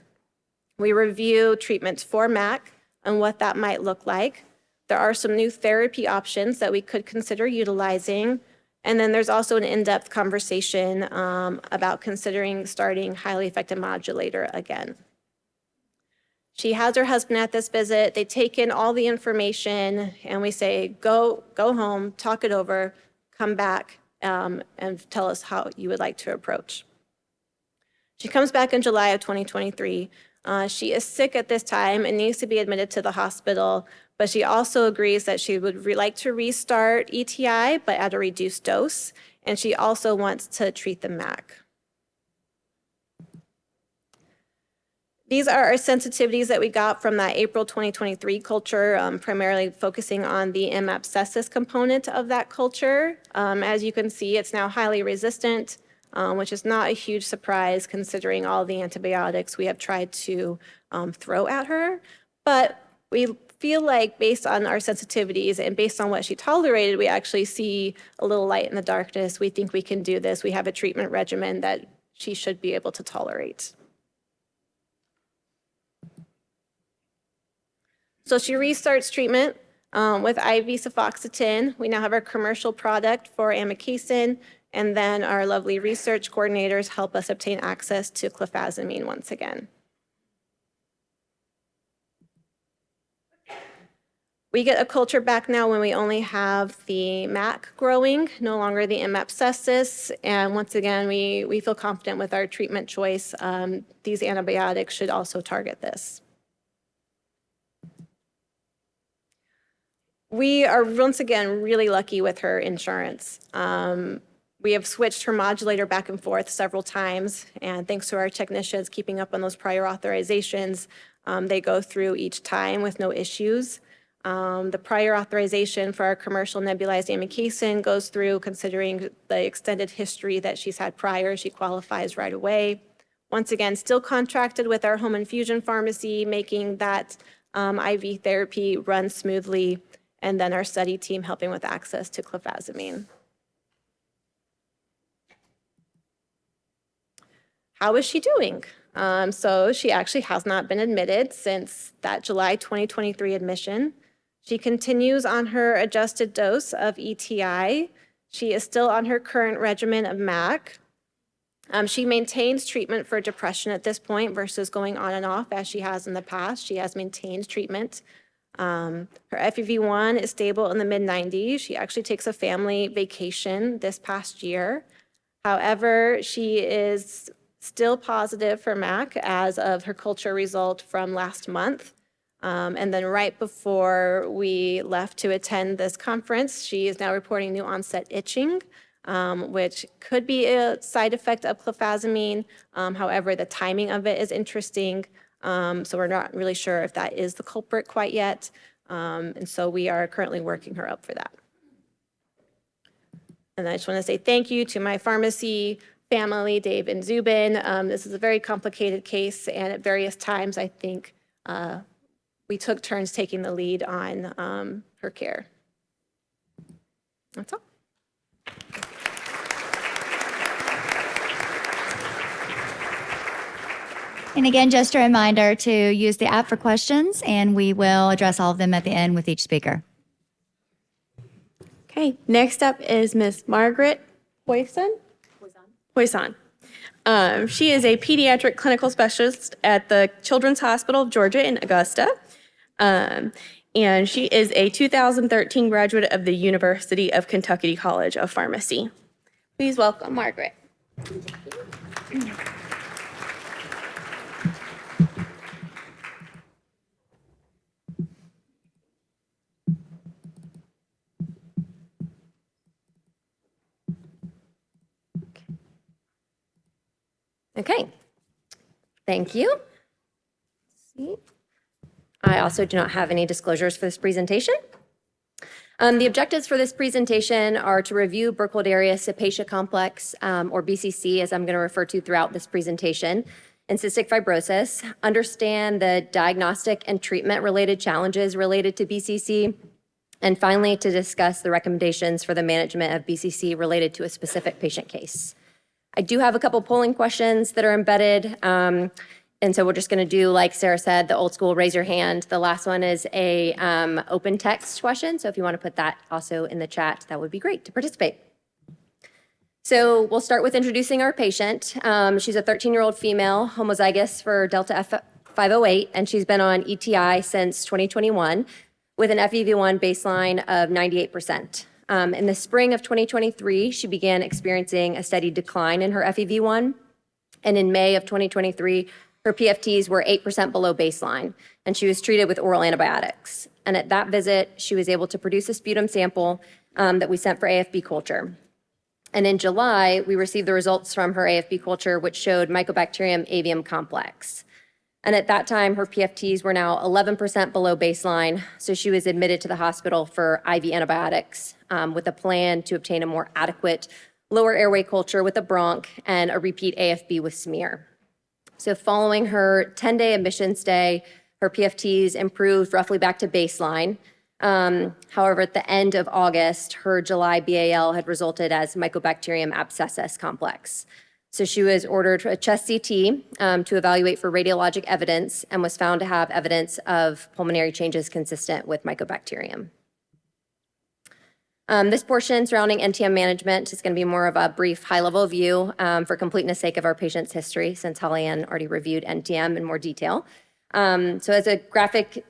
We review treatments for MAC and what that might look like. There are some new therapy options that we could consider utilizing. And then there's also an in-depth conversation about considering starting highly effective modulator again. She has her husband at this visit. They take in all the information and we say, go home, talk it over, come back and tell us how you would like to approach. She comes back in July of 2023. She is sick at this time and needs to be admitted to the hospital, but she also agrees that she would like to restart ETI, but at a reduced dose, and she also wants to treat the MAC. These are our sensitivities that we got from that April 2023 culture, primarily focusing on the M. abscessus component of that culture. As you can see, it's now highly resistant, which is not a huge surprise considering all the antibiotics we have tried to throw at her. But we feel like based on our sensitivities and based on what she tolerated, we actually see a little light in the darkness. We think we can do this. We have a treatment regimen that she should be able to tolerate. So she restarts treatment with IV cefoxitin. We now have our commercial product for amikacin, and then our lovely research coordinators help us obtain access to clofazimine once again. We get a culture back now when we only have the MAC growing, no longer the M. abscessus, and once again, we feel confident with our treatment choice. These antibiotics should also target this. We are, once again, really lucky with her insurance. We have switched her modulator back and forth several times, and thanks to our technicians keeping up on those prior authorizations, they go through each time with no issues. The prior authorization for our commercial nebulized amikacin goes through considering the extended history that she's had prior. She qualifies right away. Once again, still contracted with our home infusion pharmacy, making that IV therapy run smoothly, and then our study team helping with access to clofazimine. How is she doing? So she actually has not been admitted since that July 2023 admission. She continues on her adjusted dose of ETI. She is still on her current regimen of MAC. She maintains treatment for depression at this point versus going on and off as she has in the past. She has maintained treatment. Her FEV1 is stable in the mid-90s. She actually takes a family vacation this past year. However, she is still positive for MAC as of her culture result from last month. And then right before we left to attend this conference, she is now reporting new onset itching, which could be a side effect of clofazimine. However, the timing of it is interesting. So we're not really sure if that is the culprit quite yet. And so we are currently working her up for that. And I just want to say thank you to my pharmacy family, Dave and Zubin. This is a very complicated case, and at various times, I think we took turns taking the lead on her care. That's all. And again, just a reminder to use the app for questions, and we will address all of them at the end with each speaker. Okay, next up is Miss Margaret Poisson. She is a pediatric clinical specialist at the Children's Hospital of Georgia in Augusta. And she is a 2013 graduate of the University of Kentucky College of Pharmacy. Please welcome Margaret. Okay, thank you. I also do not have any disclosures for this presentation. The objectives for this presentation are to review Burkholderia cepacia complex, or BCC, as I'm going to refer to throughout this presentation, and cystic fibrosis, understand the diagnostic and treatment-related challenges related to BCC, and finally, to discuss the recommendations for the management of BCC related to a specific patient case. I do have a couple polling questions that are embedded, and so we're just going to do, like Sarah said, the old school raise your hand. The last one is a open text question, so if you want to put that also in the chat, that would be great to participate. So we'll start with introducing our patient. She's a 13-year-old female, homozygous for Delta F508, and she's been on ETI since 2021 with an FEV1 baseline of 98%. In the spring of 2023, she began experiencing a steady decline in her FEV1. And in May of 2023, her PFTs were 8% below baseline, and she was treated with oral antibiotics. And at that visit, she was able to produce a sputum sample that we sent for AFB culture. And in July, we received the results from her AFB culture, which showed Mycobacterium avium complex. And at that time, her PFTs were now 11% below baseline, so she was admitted to the hospital for IV antibiotics with a plan to obtain a more adequate lower airway culture with a bronch and a repeat AFB with smear. So following her 10-day admission stay, her PFTs improved roughly back to baseline. However, at the end of August, her July BAL had resulted as Mycobacterium abscessus complex. So she was ordered a chest CT to evaluate for radiologic evidence and was found to have evidence of pulmonary changes consistent with Mycobacterium. This portion surrounding NTM management is going to be more of a brief high-level view for completeness sake of our patient's history, since Holly Ann already reviewed NTM in more detail. So as a graphic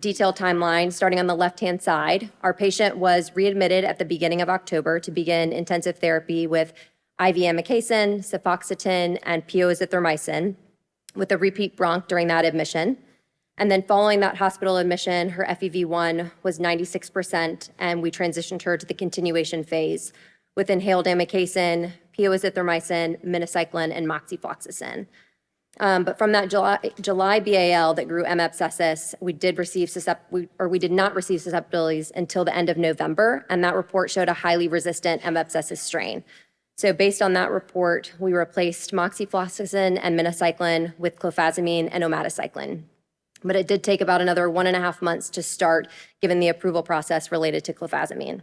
detailed timeline, starting on the left-hand side, our patient was readmitted at the beginning of October to begin intensive therapy with IV amikacin, cefoxitin, and azithromycin with a repeat bronch during that admission. And then following that hospital admission, her FEV1 was 96%, and we transitioned her to the continuation phase with inhaled amikacin, azithromycin, minocycline, and moxifloxacin. But from that July BAL that grew M. abscessus, we did not receive susceptibilities until the end of November, and that report showed a highly resistant M. abscessus strain. So based on that report, we replaced moxifloxacin and minocycline with clofazimine and omadacycline. But it did take about another 1.5 months to start, given the approval process related to clofazimine.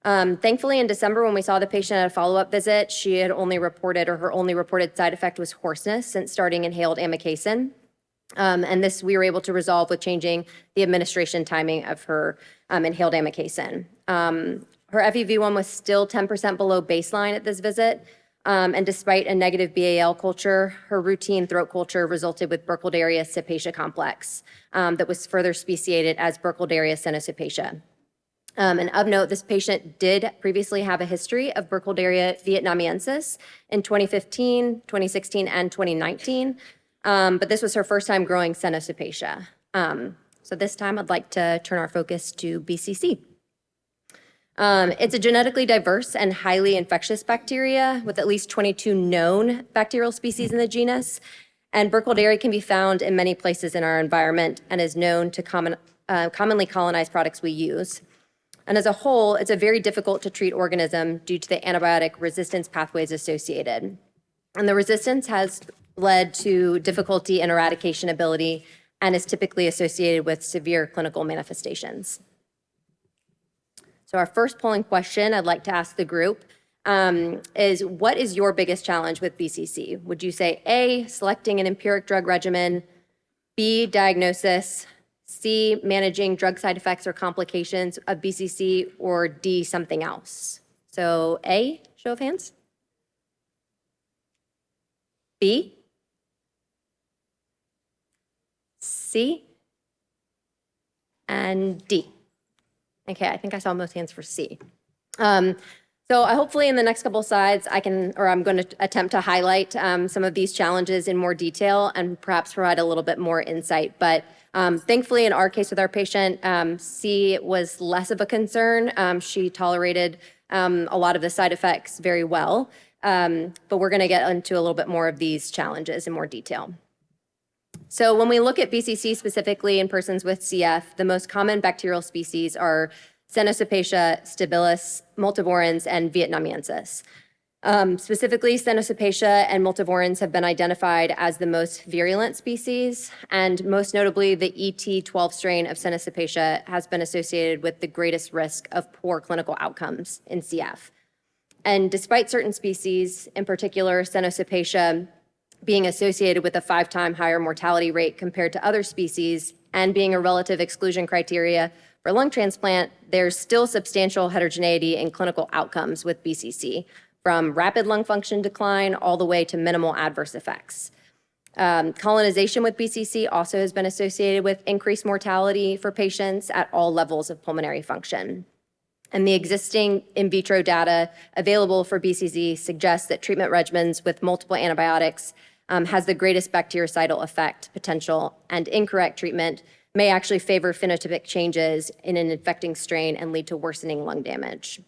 Thankfully, in December, when we saw the patient at a follow-up visit, she had only reported, or her only reported side effect was hoarseness since starting inhaled amikacin. And this we were able to resolve with changing the administration timing of her inhaled amikacin. Her FEV1 was still 10% below baseline at this visit. And despite a negative BAL culture, her routine throat culture resulted with Burkholderia cepacia complex that was further speciated as Burkholderia cenocepacia. And of note, this patient did previously have a history of Burkholderia vietnamiensis in 2015, 2016, and 2019. But this was her first time growing cenocepacia. So this time I'd like to turn our focus to BCC. It's a genetically diverse and highly infectious bacteria with at least 22 known bacterial species in the genus. And Burkholderia can be found in many places in our environment and is known to commonly colonize products we use. And as a whole, it's a very difficult to treat organism due to the antibiotic resistance pathways associated. And the resistance has led to difficulty in eradication ability and is typically associated with severe clinical manifestations. So our first polling question I'd like to ask the group is, what is your biggest challenge with BCC? Would you say A, selecting an empiric drug regimen, B, diagnosis, C, managing drug side effects or complications of BCC, or D, something else? So A, show of hands. B, C, and D. Okay, I think I saw most hands for C. So hopefully in the next couple of slides, I'm going to attempt to highlight some of these challenges in more detail and perhaps provide a little bit more insight. But thankfully, in our case with our patient, C was less of a concern. She tolerated a lot of the side effects very well. But we're going to get into a little bit more of these challenges in more detail. So when we look at BCC specifically in persons with CF, the most common bacterial species are Cenocepacia, Stabilis, multivorans, and vietnamiensis. Specifically, Cenocepacia and multivorans have been identified as the most virulent species, and most notably, the ET12 strain of Cenocepacia has been associated with the greatest risk of poor clinical outcomes in CF. And despite certain species, in particular Cenocepacia, being associated with a 5-time higher mortality rate compared to other species and being a relative exclusion criteria for lung transplant, there's still substantial heterogeneity in clinical outcomes with BCC, from rapid lung function decline all the way to minimal adverse effects. Colonization with BCC also has been associated with increased mortality for patients at all levels of pulmonary function. And the existing in vitro data available for BCC suggests that treatment regimens with multiple antibiotics has the greatest bactericidal effect potential, and incorrect treatment may actually favor phenotypic changes in an infecting strain and lead to worsening lung damage.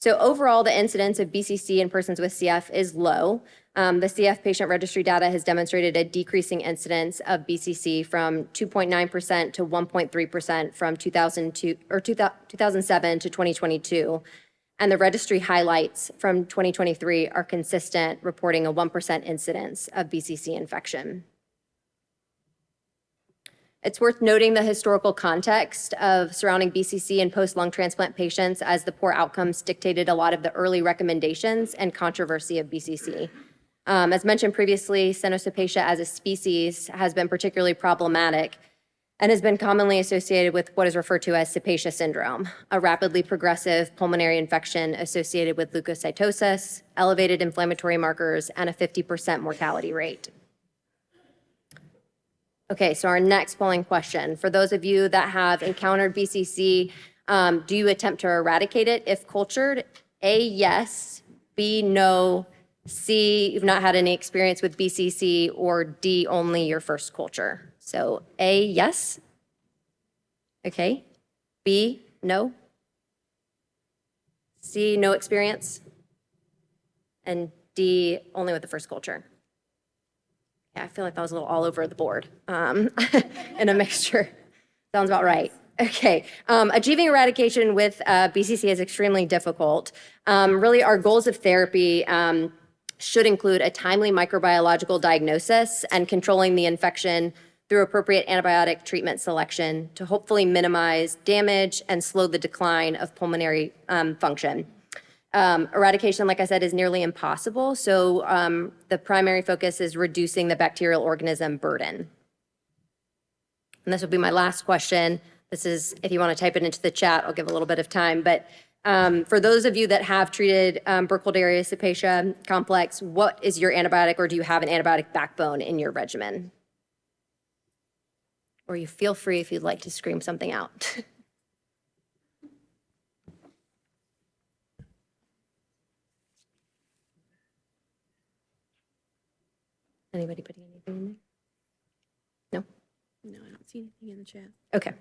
So overall, the incidence of BCC in persons with CF is low, The CF patient registry data has demonstrated a decreasing incidence of BCC from 2.9% to 1.3% from 2007 to 2022. And the registry highlights from 2023 are consistent, reporting a 1% incidence of BCC infection. It's worth noting the historical context of surrounding BCC and post-lung transplant patients, as the poor outcomes dictated a lot of the early recommendations and controversy of BCC. As mentioned previously, Cenocepacia as a species has been particularly problematic and has been commonly associated with what is referred to as Cepacia syndrome, a rapidly progressive pulmonary infection associated with leukocytosis, elevated inflammatory markers, and a 50% mortality rate. Okay, so our next polling question. For those of you that have encountered BCC, do you attempt to eradicate it if cultured? A, yes. B, no. C, you've not had any experience with BCC. Or D, only your first culture. So A, yes. Okay. B, no. C, no experience. And D, only with the first culture. Yeah, I feel like that was a little all over the board in a mixture. Sounds about right. Okay, achieving eradication with BCC is extremely difficult. Really, our goals of therapy should include a timely microbiological diagnosis and controlling the infection through appropriate antibiotic treatment selection to hopefully minimize damage and slow the decline of pulmonary function. Eradication, like I said, is nearly impossible, so the primary focus is reducing the bacterial organism burden. And this will be my last question. This is, if you want to type it into the chat, I'll give a little bit of time, but for those of you that have treated Burkholderia cepacia complex, what is your antibiotic, or do you have an antibiotic backbone in your regimen? Or you feel free if you'd like to scream something out. Anybody putting anything in there? No? No, I don't see anything in the chat. Okay.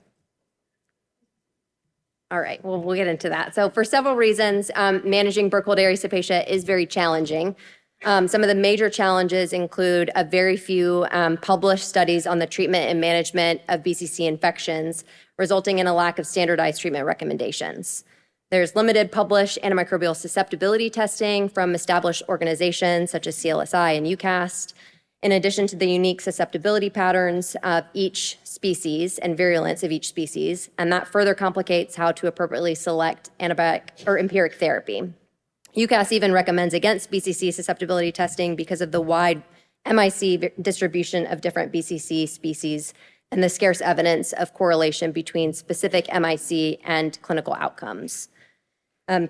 All right, well, we'll get into that. So for several reasons, managing Burkholderia cepacia is very challenging. Some of the major challenges include a very few published studies on the treatment and management of BCC infections, resulting in a lack of standardized treatment recommendations. There's limited published antimicrobial susceptibility testing from established organizations such as CLSI and UCAST, in addition to the unique susceptibility patterns of each species and virulence of each species, and that further complicates how to appropriately select antibiotic or empiric therapy. UCAS even recommends against BCC susceptibility testing because of the wide MIC distribution of different BCC species and the scarce evidence of correlation between specific MIC and clinical outcomes.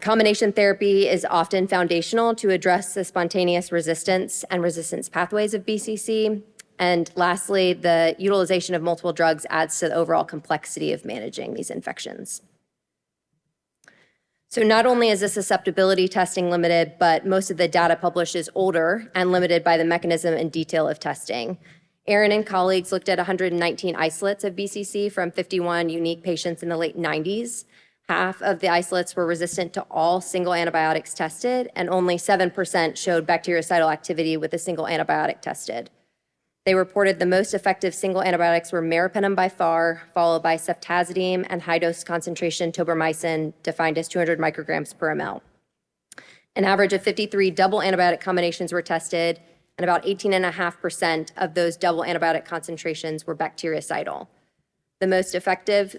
Combination therapy is often foundational to address the spontaneous resistance and resistance pathways of BCC. And lastly, the utilization of multiple drugs adds to the overall complexity of managing these infections. So not only is the susceptibility testing limited, but most of the data published is older and limited by the mechanism and detail of testing. Aaron and colleagues looked at 119 isolates of BCC from 51 unique patients in the late 90s. Half of the isolates were resistant to all single antibiotics tested, and only 7% showed bactericidal activity with a single antibiotic tested. They reported the most effective single antibiotics were meropenem by far, followed by ceftazidime and high-dose concentration tobramycin, defined as 200 micrograms per ml. An average of 53 double antibiotic combinations were tested, and about 18.5% of those double antibiotic concentrations were bactericidal. The most effective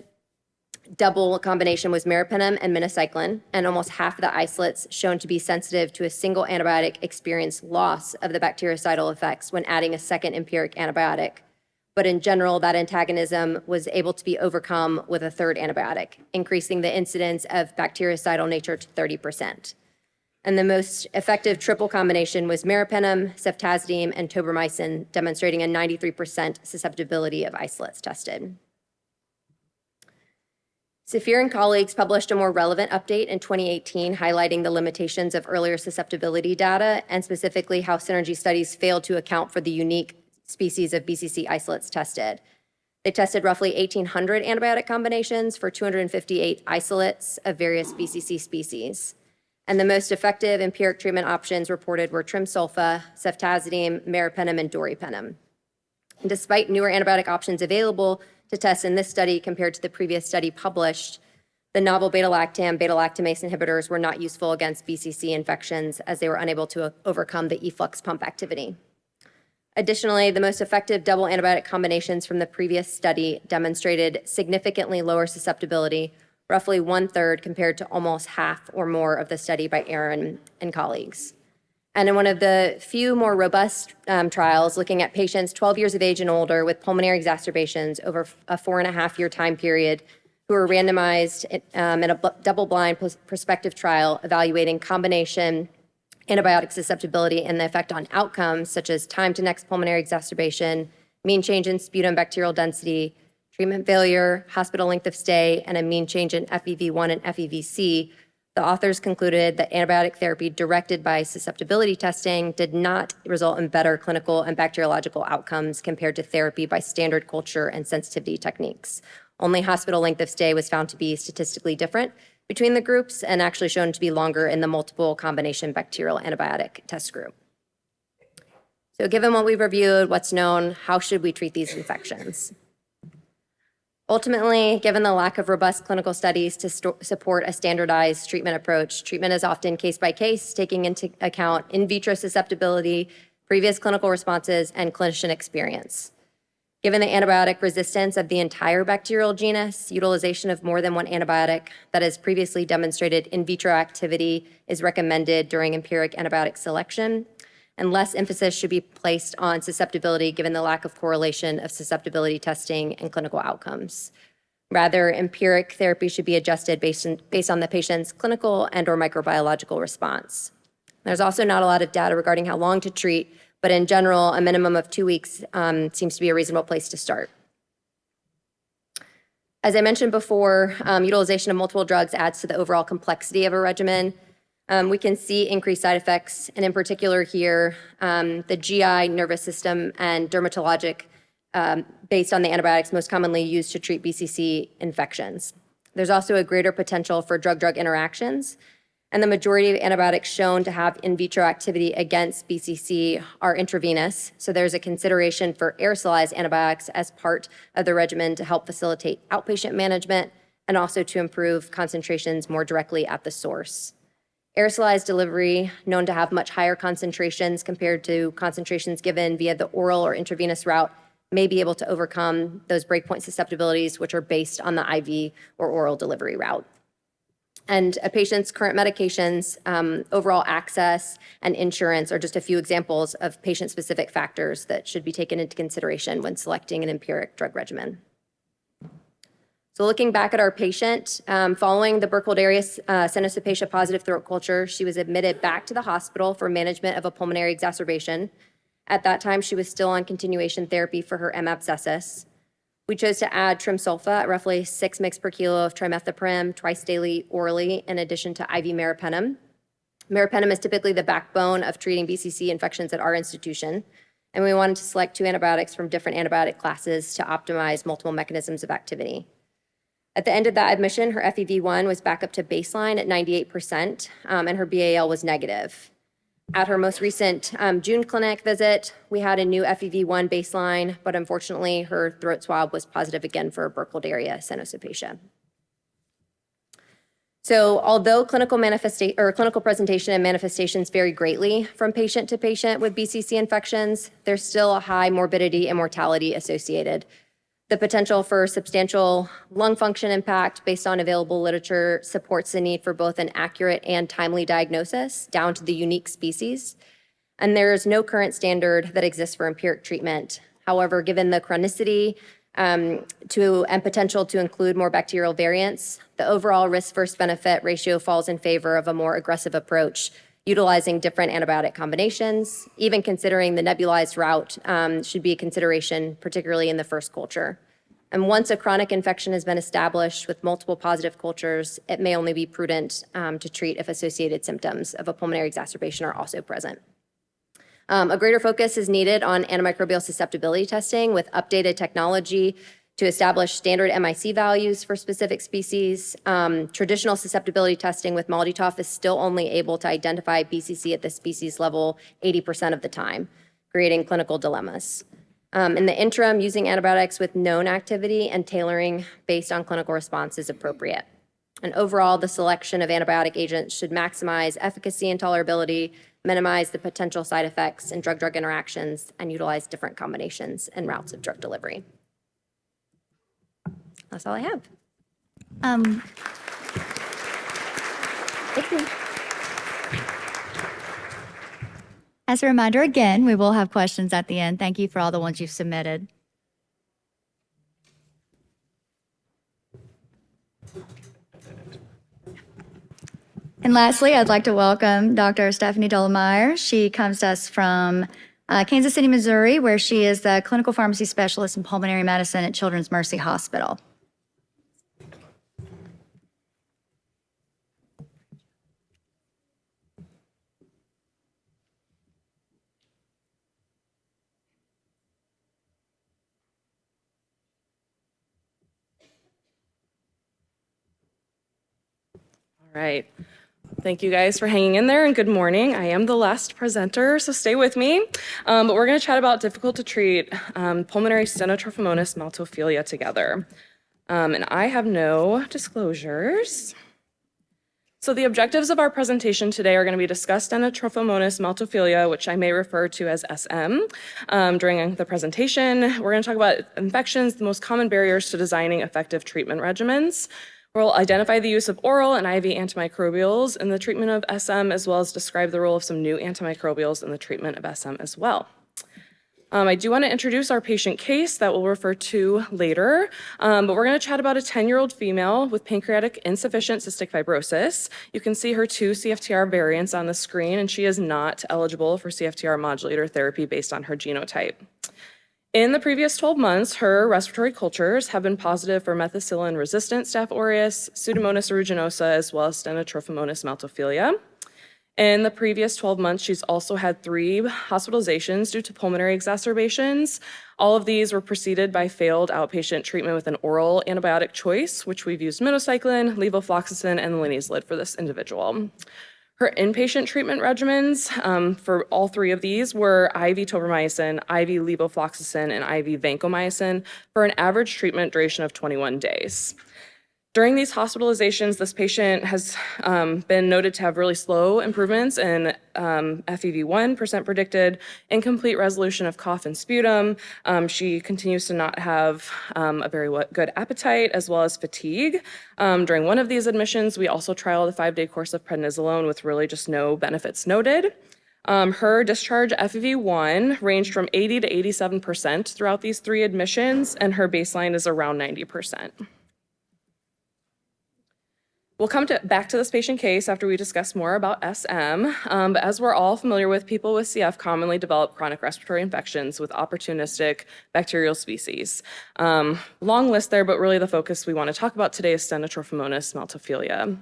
double combination was meropenem and minocycline, and almost half of the isolates shown to be sensitive to a single antibiotic experienced loss of the bactericidal effects when adding a second empiric antibiotic. But in general, that antagonism was able to be overcome with a third antibiotic, increasing the incidence of bactericidal nature to 30%. And the most effective triple combination was meropenem, ceftazidime, and tobramycin, demonstrating a 93% susceptibility of isolates tested. Saphir and colleagues published a more relevant update in 2018 highlighting the limitations of earlier susceptibility data and specifically how synergy studies failed to account for the unique species of BCC isolates tested. They tested roughly 1,800 antibiotic combinations for 258 isolates of various BCC species. And the most effective empiric treatment options reported were trimsulfa, ceftazidime, meropenem, and doripenem. And despite newer antibiotic options available to test in this study compared to the previous study published, the novel beta-lactam, beta-lactamase inhibitors were not useful against BCC infections as they were unable to overcome the efflux pump activity. Additionally, the most effective double antibiotic combinations from the previous study demonstrated significantly lower susceptibility, roughly 1/3 compared to almost half or more of the study by Aaron and colleagues. And in one of the few more robust trials looking at patients 12 years of age and older with pulmonary exacerbations over a 4.5-year time period who were randomized in a double-blind prospective trial evaluating combination antibiotic susceptibility and the effect on outcomes such as time to next pulmonary exacerbation, mean change in sputum bacterial density, treatment failure, hospital length of stay, and a mean change in FEV1 and FEVC, the authors concluded that antibiotic therapy directed by susceptibility testing did not result in better clinical and bacteriological outcomes compared to therapy by standard culture and sensitivity techniques. Only hospital length of stay was found to be statistically different between the groups and actually shown to be longer in the multiple combination bacterial antibiotic test group. So given what we've reviewed, what's known, how should we treat these infections? Ultimately, given the lack of robust clinical studies to support a standardized treatment approach, treatment is often case by case, taking into account in vitro susceptibility, previous clinical responses, and clinician experience. Given the antibiotic resistance of the entire bacterial genus, utilization of more than one antibiotic that has previously demonstrated in vitro activity is recommended during empiric antibiotic selection, and less emphasis should be placed on susceptibility given the lack of correlation of susceptibility testing and clinical outcomes. Rather, empiric therapy should be adjusted based on the patient's clinical and/or microbiological response. There's also not a lot of data regarding how long to treat, but in general, a minimum of 2 weeks seems to be a reasonable place to start. As I mentioned before, utilization of multiple drugs adds to the overall complexity of a regimen. We can see increased side effects, and in particular here, the GI, nervous system, and dermatologic based on the antibiotics most commonly used to treat BCC infections. There's also a greater potential for drug-drug interactions, and the majority of antibiotics shown to have in vitro activity against BCC are intravenous, so there's a consideration for aerosolized antibiotics as part of the regimen to help facilitate outpatient management and also to improve concentrations more directly at the source. Aerosolized delivery, known to have much higher concentrations compared to concentrations given via the oral or intravenous route, may be able to overcome those breakpoint susceptibilities, which are based on the IV or oral delivery route. And a patient's current medications, overall access, and insurance are just a few examples of patient-specific factors that should be taken into consideration when selecting an empiric drug regimen. So looking back at our patient, following the Burkholderia Cenocepacia positive throat culture, she was admitted back to the hospital for management of a pulmonary exacerbation. At that time, she was still on continuation therapy for her M. abscessus. We chose to add trimsulfa at roughly 6 mg per kilo of trimethoprim twice daily orally in addition to IV meropenem. Meropenem is typically the backbone of treating BCC infections at our institution, and we wanted to select 2 antibiotics from different antibiotic classes to optimize multiple mechanisms of activity. At the end of that admission, her FEV1 was back up to baseline at 98%, and her BAL was negative. At her most recent June clinic visit, we had a new FEV1 baseline, but unfortunately, her throat swab was positive again for Burkholderia Cenocepacia. So although clinical presentation and manifestations vary greatly from patient to patient with BCC infections, there's still a high morbidity and mortality associated. The potential for substantial lung function impact based on available literature supports the need for both an accurate and timely diagnosis down to the unique species. And there is no current standard that exists for empiric treatment. However, given the chronicity and potential to include more bacterial variants, the overall risk-versus benefit ratio falls in favor of a more aggressive approach, utilizing different antibiotic combinations. Even considering the nebulized route should be a consideration, particularly in the first culture. And once a chronic infection has been established with multiple positive cultures, it may only be prudent to treat if associated symptoms of a pulmonary exacerbation are also present. A greater focus is needed on antimicrobial susceptibility testing with updated technology to establish standard MIC values for specific species. Traditional susceptibility testing with MALDI-TOF is still only able to identify BCC at the species level 80% of the time, creating clinical dilemmas. In the interim, using antibiotics with known activity and tailoring based on clinical response is appropriate. And overall, the selection of antibiotic agents should maximize efficacy and tolerability, minimize the potential side effects and drug-drug interactions, and utilize different combinations and routes of drug delivery. That's all I have. Thank you. As a reminder, again, we will have questions at the end. Thank you for all the ones you've submitted. And lastly, I'd like to welcome Dr. Stephanie Dollemeyer. She comes to us from Kansas City, Missouri, where she is the clinical pharmacy specialist in pulmonary medicine at Children's Mercy Hospital. All right. Thank you guys for hanging in there, and good morning. I am the last presenter, so stay with me. But we're going to chat about difficult to treat pulmonary stenotrophomonas maltophilia together. And I have no disclosures. So the objectives of our presentation today are going to be discuss stenotrophomonas maltophilia, which I may refer to as SM, during the presentation. We're going to talk about infections, the most common barriers to designing effective treatment regimens. We'll identify the use of oral and IV antimicrobials in the treatment of SM, as well as describe the role of some new antimicrobials in the treatment of SM as well. I do want to introduce our patient case that we'll refer to later, but we're going to chat about a 10-year-old female with pancreatic insufficient cystic fibrosis. You can see her 2 CFTR variants on the screen, and she is not eligible for CFTR modulator therapy based on her genotype. In the previous 12 months, her respiratory cultures have been positive for methicillin-resistant Staph aureus, Pseudomonas aeruginosa, as well as stenotrophomonas maltophilia. In the previous 12 months, she's also had 3 hospitalizations due to pulmonary exacerbations. All of these were preceded by failed outpatient treatment with an oral antibiotic choice, which we've used minocycline, levofloxacin, and linezolid for this individual. Her inpatient treatment regimens for all 3 of these were IV tobramycin, IV levofloxacin, and IV vancomycin for an average treatment duration of 21 days. During these hospitalizations, this patient has been noted to have really slow improvements in FEV1 % predicted, incomplete resolution of cough and sputum. She continues to not have a very good appetite, as well as fatigue. During one of these admissions, we also trialed a 5-day course of prednisolone with really just no benefits noted. Her discharge FEV1 ranged from 80 to 87% throughout these 3 admissions, and her baseline is around 90%. We'll come back to this patient case after we discuss more about SM, but as we're all familiar with, people with CF commonly develop chronic respiratory infections with opportunistic bacterial species. Long list there, but really the focus we want to talk about today is stenotrophomonas maltophilia.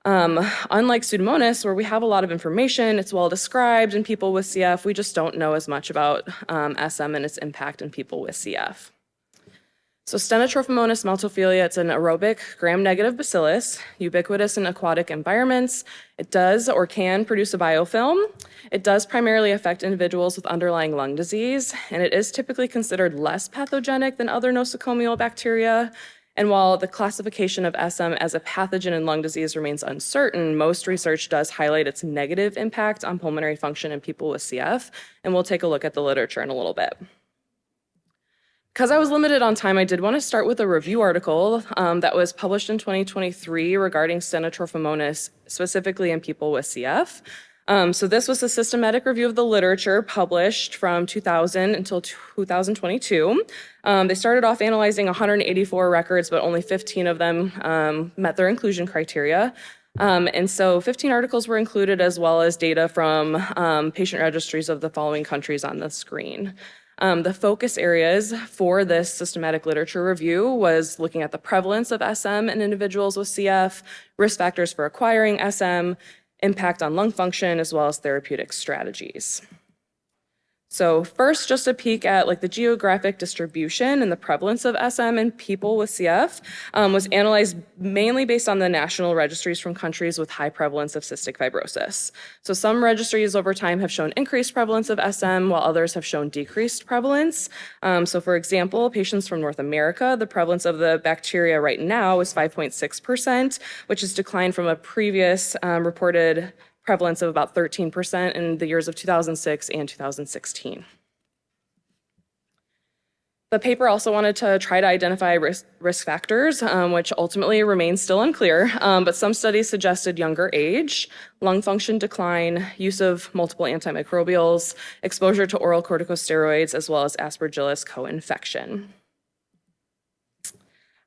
Unlike Pseudomonas, where we have a lot of information, it's well described in people with CF, we just don't know as much about SM and its impact in people with CF. So stenotrophomonas maltophilia, it's an aerobic gram-negative bacillus, ubiquitous in aquatic environments. It does or can produce a biofilm. It does primarily affect individuals with underlying lung disease, and it is typically considered less pathogenic than other nosocomial bacteria. And while the classification of SM as a pathogen in lung disease remains uncertain, most research does highlight its negative impact on pulmonary function in people with CF, and we'll take a look at the literature in a little bit. Because I was limited on time, I did want to start with a review article that was published in 2023 regarding stenotrophomonas, specifically in people with CF. So this was a systematic review of the literature published from 2000 until 2022. They started off analyzing 184 records, but only 15 of them met their inclusion criteria. And so 15 articles were included, as well as data from patient registries of the following countries on the screen. The focus areas for this systematic literature review was looking at the prevalence of SM in individuals with CF, risk factors for acquiring SM, impact on lung function, as well as therapeutic strategies. So first, just a peek at like the geographic distribution and the prevalence of SM in people with CF was analyzed mainly based on the national registries from countries with high prevalence of cystic fibrosis. So some registries over time have shown increased prevalence of SM, while others have shown decreased prevalence. So for example, patients from North America, the prevalence of the bacteria right now is 5.6%, which has declined from a previous reported prevalence of about 13% in the years of 2006 and 2016. The paper also wanted to try to identify risk factors, which ultimately remain still unclear, but some studies suggested younger age, lung function decline, use of multiple antimicrobials, exposure to oral corticosteroids, as well as Aspergillus co-infection.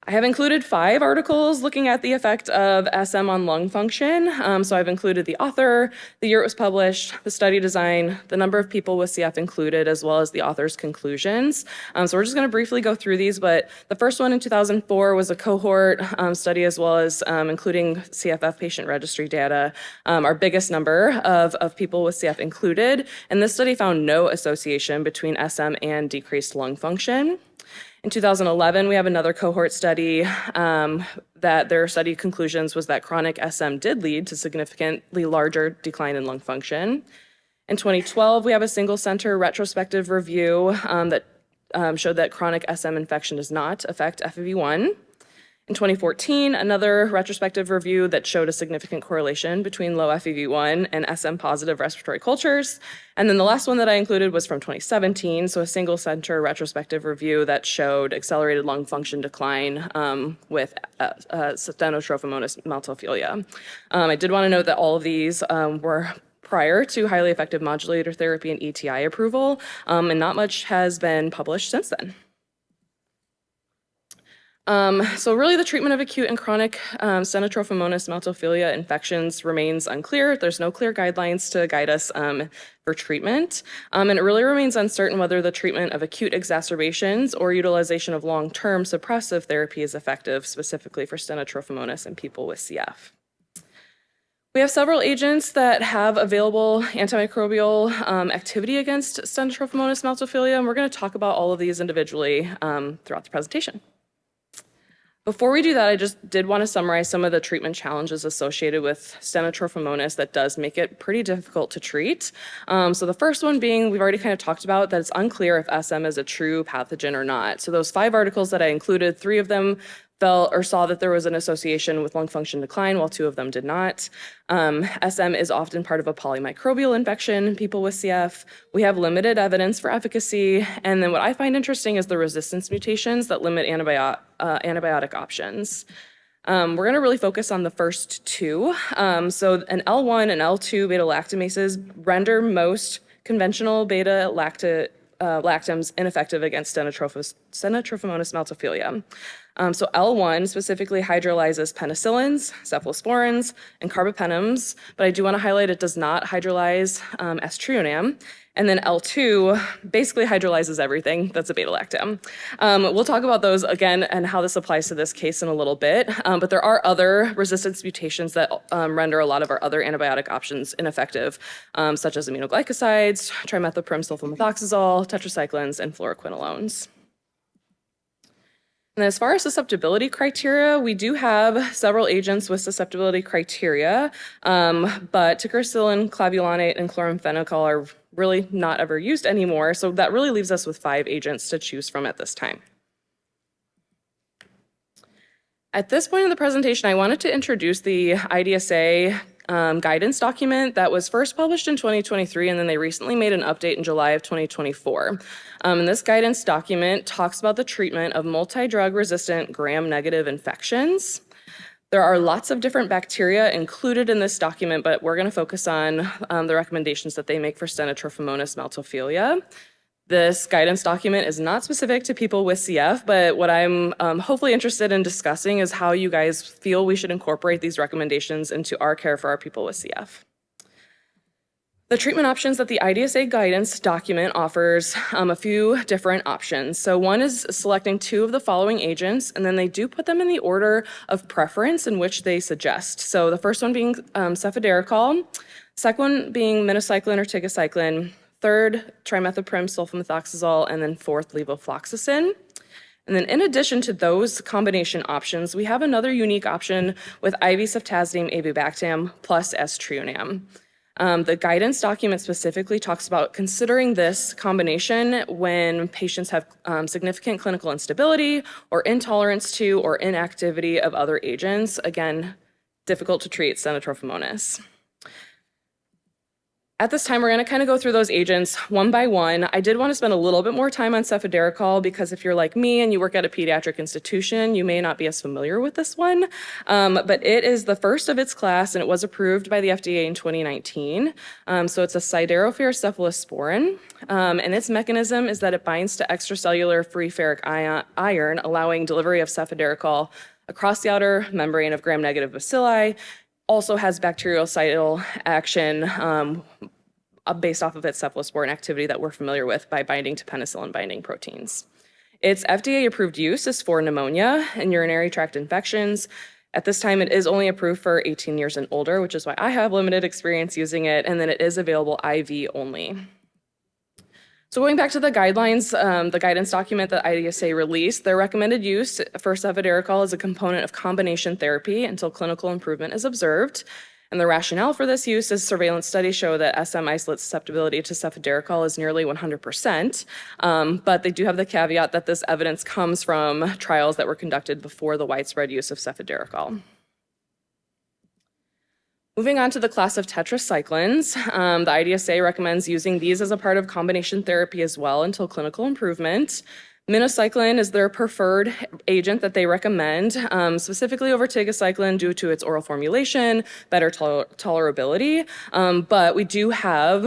I have included 5 articles looking at the effect of SM on lung function. So I've included the author, the year it was published, the study design, the number of people with CF included, as well as the author's conclusions. So we're just going to briefly go through these, but the first one in 2004 was a cohort study, as well as including CFF patient registry data, our biggest number of people with CF included. And this study found no association between SM and decreased lung function. In 2011, we have another cohort study that their study conclusions was that chronic SM did lead to significantly larger decline in lung function. In 2012, we have a single center retrospective review that showed that chronic SM infection does not affect FEV1. In 2014, another retrospective review that showed a significant correlation between low FEV1 and SM-positive respiratory cultures. And then the last one that I included was from 2017, so a single center retrospective review that showed accelerated lung function decline with Stenotrophomonas maltophilia. I did want to note that all of these were prior to highly effective modulator therapy and ETI approval, and not much has been published since then. So really the treatment of acute and chronic Stenotrophomonas maltophilia infections remains unclear. There's no clear guidelines to guide us for treatment. And it really remains uncertain whether the treatment of acute exacerbations or utilization of long-term suppressive therapy is effective, specifically for Stenotrophomonas in people with CF. We have several agents that have available antimicrobial activity against Stenotrophomonas maltophilia, and we're going to talk about all of these individually throughout the presentation. Before we do that, I just did want to summarize some of the treatment challenges associated with Stenotrophomonas that does make it pretty difficult to treat. So the first one being, we've already kind of talked about, that it's unclear if SM is a true pathogen or not. So those 5 articles that I included, 3 of them felt or saw that there was an association with lung function decline, while 2 of them did not. SM is often part of a polymicrobial infection in people with CF. We have limited evidence for efficacy. And then what I find interesting is the resistance mutations that limit antibiotic options. We're going to really focus on the first 2. So an L1 and L2 beta-lactamases render most conventional beta-lactams ineffective against Stenotrophomonas maltophilia. So L1 specifically hydrolyzes penicillins, cephalosporins, and carbapenems, but I do want to highlight it does not hydrolyze S-trionam. And then L2 basically hydrolyzes everything that's a beta-lactam. We'll talk about those again and how this applies to this case in a little bit, but there are other resistance mutations that render a lot of our other antibiotic options ineffective, such as aminoglycosides, trimethoprim sulfamethoxazole, tetracyclines, and fluoroquinolones. And as far as susceptibility criteria, we do have several agents with susceptibility criteria, but ticarcillin, clavulanate, and chloramphenicol are really not ever used anymore, so that really leaves us with 5 agents to choose from at this time. At this point in the presentation, I wanted to introduce the IDSA guidance document that was first published in 2023, and then they recently made an update in July of 2024. And this guidance document talks about the treatment of multi-drug resistant gram-negative infections. There are lots of different bacteria included in this document, but we're going to focus on the recommendations that they make for Stenotrophomonas maltophilia. This guidance document is not specific to people with CF, but what I'm hopefully interested in discussing is how you guys feel we should incorporate these recommendations into our care for our people with CF. The treatment options that the IDSA guidance document offers a few different options. So one is selecting 2 of the following agents, and then they do put them in the order of preference in which they suggest. So the first one being cefiderocol, second one being minocycline or tigecycline, third, trimethoprim sulfamethoxazole, and then fourth, levofloxacin. And then in addition to those combination options, we have another unique option with IV ceftazidime avibactam plus S-trionam. The guidance document specifically talks about considering this combination when patients have significant clinical instability or intolerance to or inactivity of other agents. Again, difficult to treat stenotrophomonas. At this time, we're going to kind of go through those agents one by one. I did want to spend a little bit more time on cefiderocol because if you're like me and you work at a pediatric institution, you may not be as familiar with this one. But it is the first of its class, and it was approved by the FDA in 2019. So it's a siderophore cephalosporin, and its mechanism is that it binds to extracellular free ferric iron, allowing delivery of cefiderocol across the outer membrane of gram-negative bacilli. Also has bactericidal action based off of its cephalosporin activity that we're familiar with by binding to penicillin-binding proteins. Its FDA-approved use is for pneumonia and urinary tract infections. At this time, it is only approved for 18 years and older, which is why I have limited experience using it, and then it is available IV only. So going back to the guidelines, the guidance document that IDSA released, their recommended use for cefiderocol is a component of combination therapy until clinical improvement is observed. And the rationale for this use is surveillance studies show that SM isolate susceptibility to cefiderocol is nearly 100%, but they do have the caveat that this evidence comes from trials that were conducted before the widespread use of cefiderocol. Moving on to the class of tetracyclines, the IDSA recommends using these as a part of combination therapy as well until clinical improvement. Minocycline is their preferred agent that they recommend, specifically over tigecycline due to its oral formulation, better tolerability. But we do have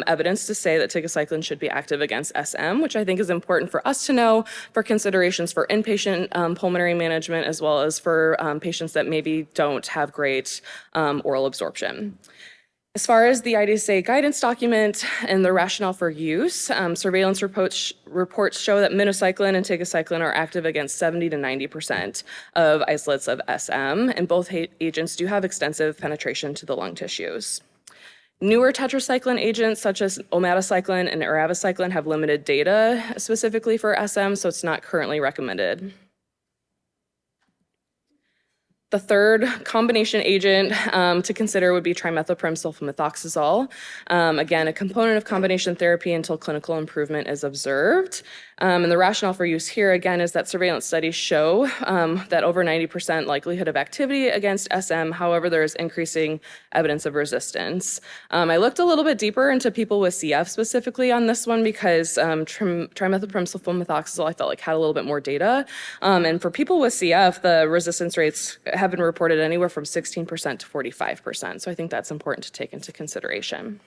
evidence to say that tigecycline should be active against SM, which I think is important for us to know for considerations for inpatient pulmonary management as well as for patients that maybe don't have great oral absorption. As far as the IDSA guidance document and the rationale for use, surveillance reports show that minocycline and tigecycline are active against 70 to 90% of isolates of SM, and both agents do have extensive penetration to the lung tissues. Newer tetracycline agents such as omadacycline and eravacycline have limited data specifically for SM, so it's not currently recommended. The third combination agent to consider would be trimethoprim sulfamethoxazole. Again, a component of combination therapy until clinical improvement is observed. And the rationale for use here, again, is that surveillance studies show that over 90% likelihood of activity against SM. However, there is increasing evidence of resistance. I looked a little bit deeper into people with CF specifically on this one because trimethoprim sulfamethoxazole I felt like had a little bit more data. And for people with CF, the resistance rates have been reported anywhere from 16% to 45%. So I think that's important to take into consideration.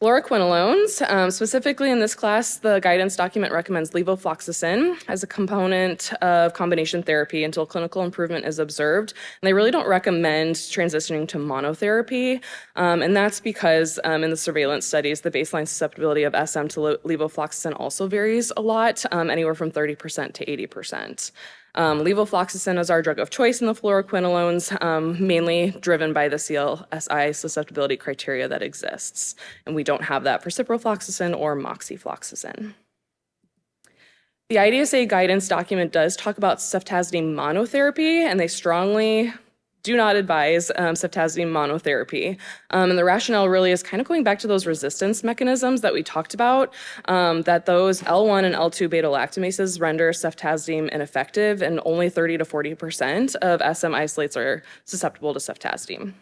Fluoroquinolones, specifically in this class, the guidance document recommends levofloxacin as a component of combination therapy until clinical improvement is observed. And they really don't recommend transitioning to monotherapy. And that's because in the surveillance studies, the baseline susceptibility of SM to levofloxacin also varies a lot, anywhere from 30% to 80%. Levofloxacin is our drug of choice in the fluoroquinolones, mainly driven by the CLSI susceptibility criteria that exists. And we don't have that for ciprofloxacin or moxifloxacin. The IDSA guidance document does talk about ceftazidime monotherapy, and they strongly do not advise ceftazidime monotherapy. And the rationale really is kind of going back to those resistance mechanisms that we talked about, that those L1 and L2 beta-lactamases render ceftazidime ineffective, and only 30 to 40% of SM isolates are susceptible to ceftazidime.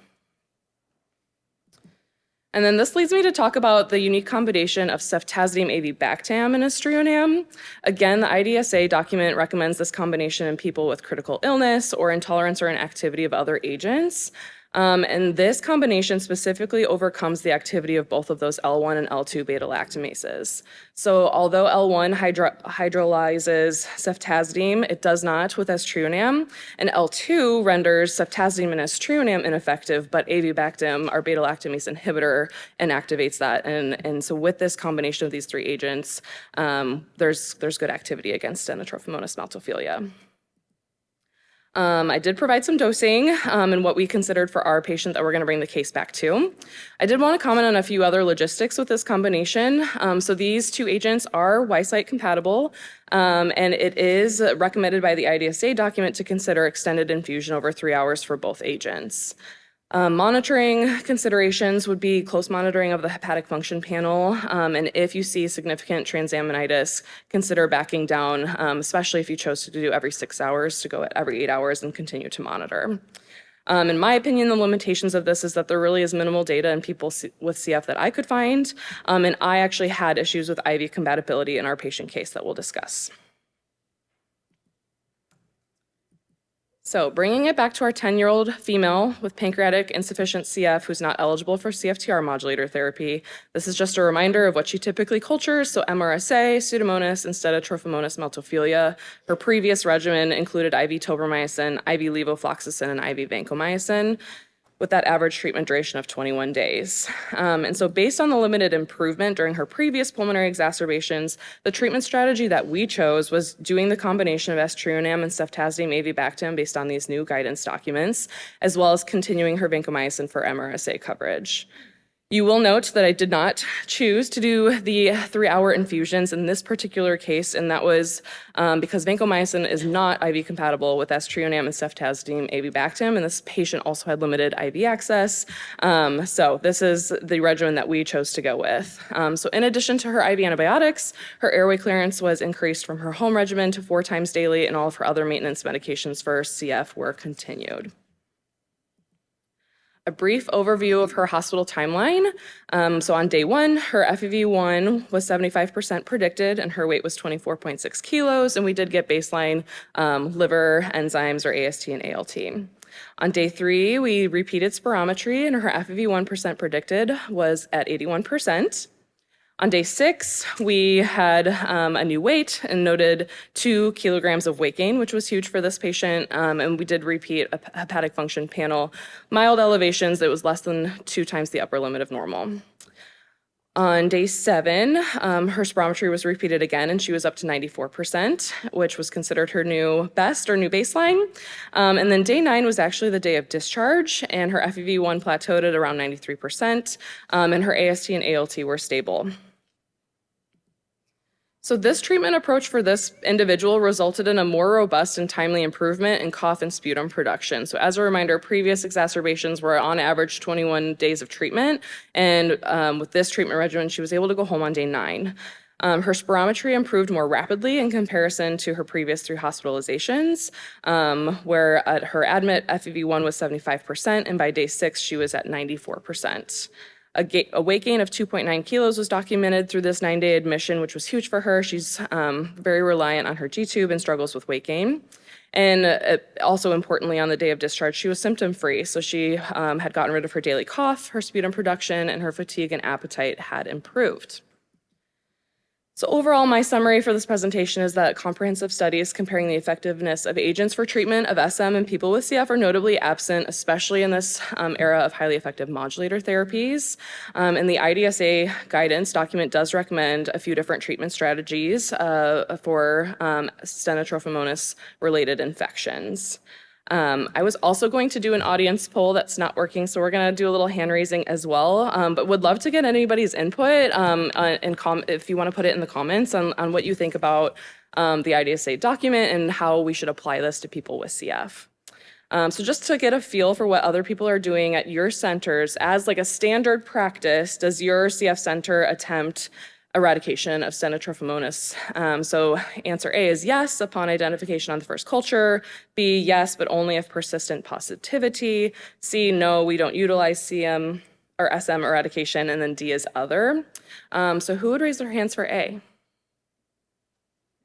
And then this leads me to talk about the unique combination of ceftazidime avibactam and aztreonam. Again, the IDSA document recommends this combination in people with critical illness or intolerance or inactivity of other agents. And this combination specifically overcomes the activity of both of those L1 and L2 beta-lactamases. So although L1 hydrolyzes ceftazidime, it does not with aztreonam, and L2 renders ceftazidime and aztreonam ineffective, but avibactam, our beta-lactamase inhibitor, inactivates that. And so with this combination of these three agents, there's good activity against Stenotrophomonas maltophilia. I did provide some dosing and what we considered for our patient that we're going to bring the case back to. I did want to comment on a few other logistics with this combination. So these two agents are Y-site compatible, and it is recommended by the IDSA document to consider extended infusion over 3 hours for both agents. Monitoring considerations would be close monitoring of the hepatic function panel, and if you see significant transaminitis, consider backing down, especially if you chose to do every 6 hours to go at every 8 hours and continue to monitor. In my opinion, the limitations of this is that there really is minimal data in people with CF that I could find, and I actually had issues with IV compatibility in our patient case that we'll discuss. So bringing it back to our 10-year-old female with pancreatic insufficient CF who's not eligible for CFTR modulator therapy, this is just a reminder of what she typically cultures, so MRSA, Pseudomonas instead of Trophomonas maltophilia. Her previous regimen included IV tobramycin, IV levofloxacin, and IV vancomycin, with that average treatment duration of 21 days. And so based on the limited improvement during her previous pulmonary exacerbations, the treatment strategy that we chose was doing the combination of estrionam and ceftazidime avibactam based on these new guidance documents, as well as continuing her vancomycin for MRSA coverage. You will note that I did not choose to do the 3-hour infusions in this particular case, and that was because vancomycin is not IV compatible with estrionam and ceftazidime avibactam, and this patient also had limited IV access. So this is the regimen that we chose to go with. So in addition to her IV antibiotics, her airway clearance was increased from her home regimen to 4 times daily, and all of her other maintenance medications for CF were continued. A brief overview of her hospital timeline. So on day 1, her FEV1 was 75% predicted and her weight was 24.6 kilos, and we did get baseline liver enzymes or AST and ALT. On day 3, we repeated spirometry and her FEV1% predicted was at 81%. On day 6, we had a new weight and noted 2 kilograms of weight gain, which was huge for this patient, and we did repeat a hepatic function panel. Mild elevations, it was less than 2 times the upper limit of normal. On day 7, her spirometry was repeated again, and she was up to 94%, which was considered her new best or new baseline. And then day 9 was actually the day of discharge, and her FEV1 plateaued at around 93%, and her AST and ALT were stable. So this treatment approach for this individual resulted in a more robust and timely improvement in cough and sputum production. So as a reminder, previous exacerbations were on average 21 days of treatment, and with this treatment regimen, she was able to go home on day 9. Her spirometry improved more rapidly in comparison to her previous 3 hospitalizations, where her admit FEV1 was 75%, and by day 6, she was at 94%. A weight gain of 2.9 kilos was documented through this 9-day admission, which was huge for her. She's very reliant on her G-tube and struggles with weight gain. And also importantly, on the day of discharge, she was symptom-free. So she had gotten rid of her daily cough, her sputum production, and her fatigue and appetite had improved. So overall, my summary for this presentation is that comprehensive studies comparing the effectiveness of agents for treatment of SM in people with CF are notably absent, especially in this era of highly effective modulator therapies. And the IDSA guidance document does recommend a few different treatment strategies for Stenotrophomonas-related infections. I was also going to do an audience poll that's not working, so we're going to do a little hand raising as well, but would love to get anybody's input if you want to put it in the comments on what you think about the IDSA document and how we should apply this to people with CF. So just to get a feel for what other people are doing at your centers, as like a standard practice, does your CF center attempt eradication of Stenotrophomonas? So answer A is yes upon identification on the first culture. B, yes, but only if persistent positivity. C, no, we don't utilize CM or SM eradication. And then D is other. So who would raise their hands for A?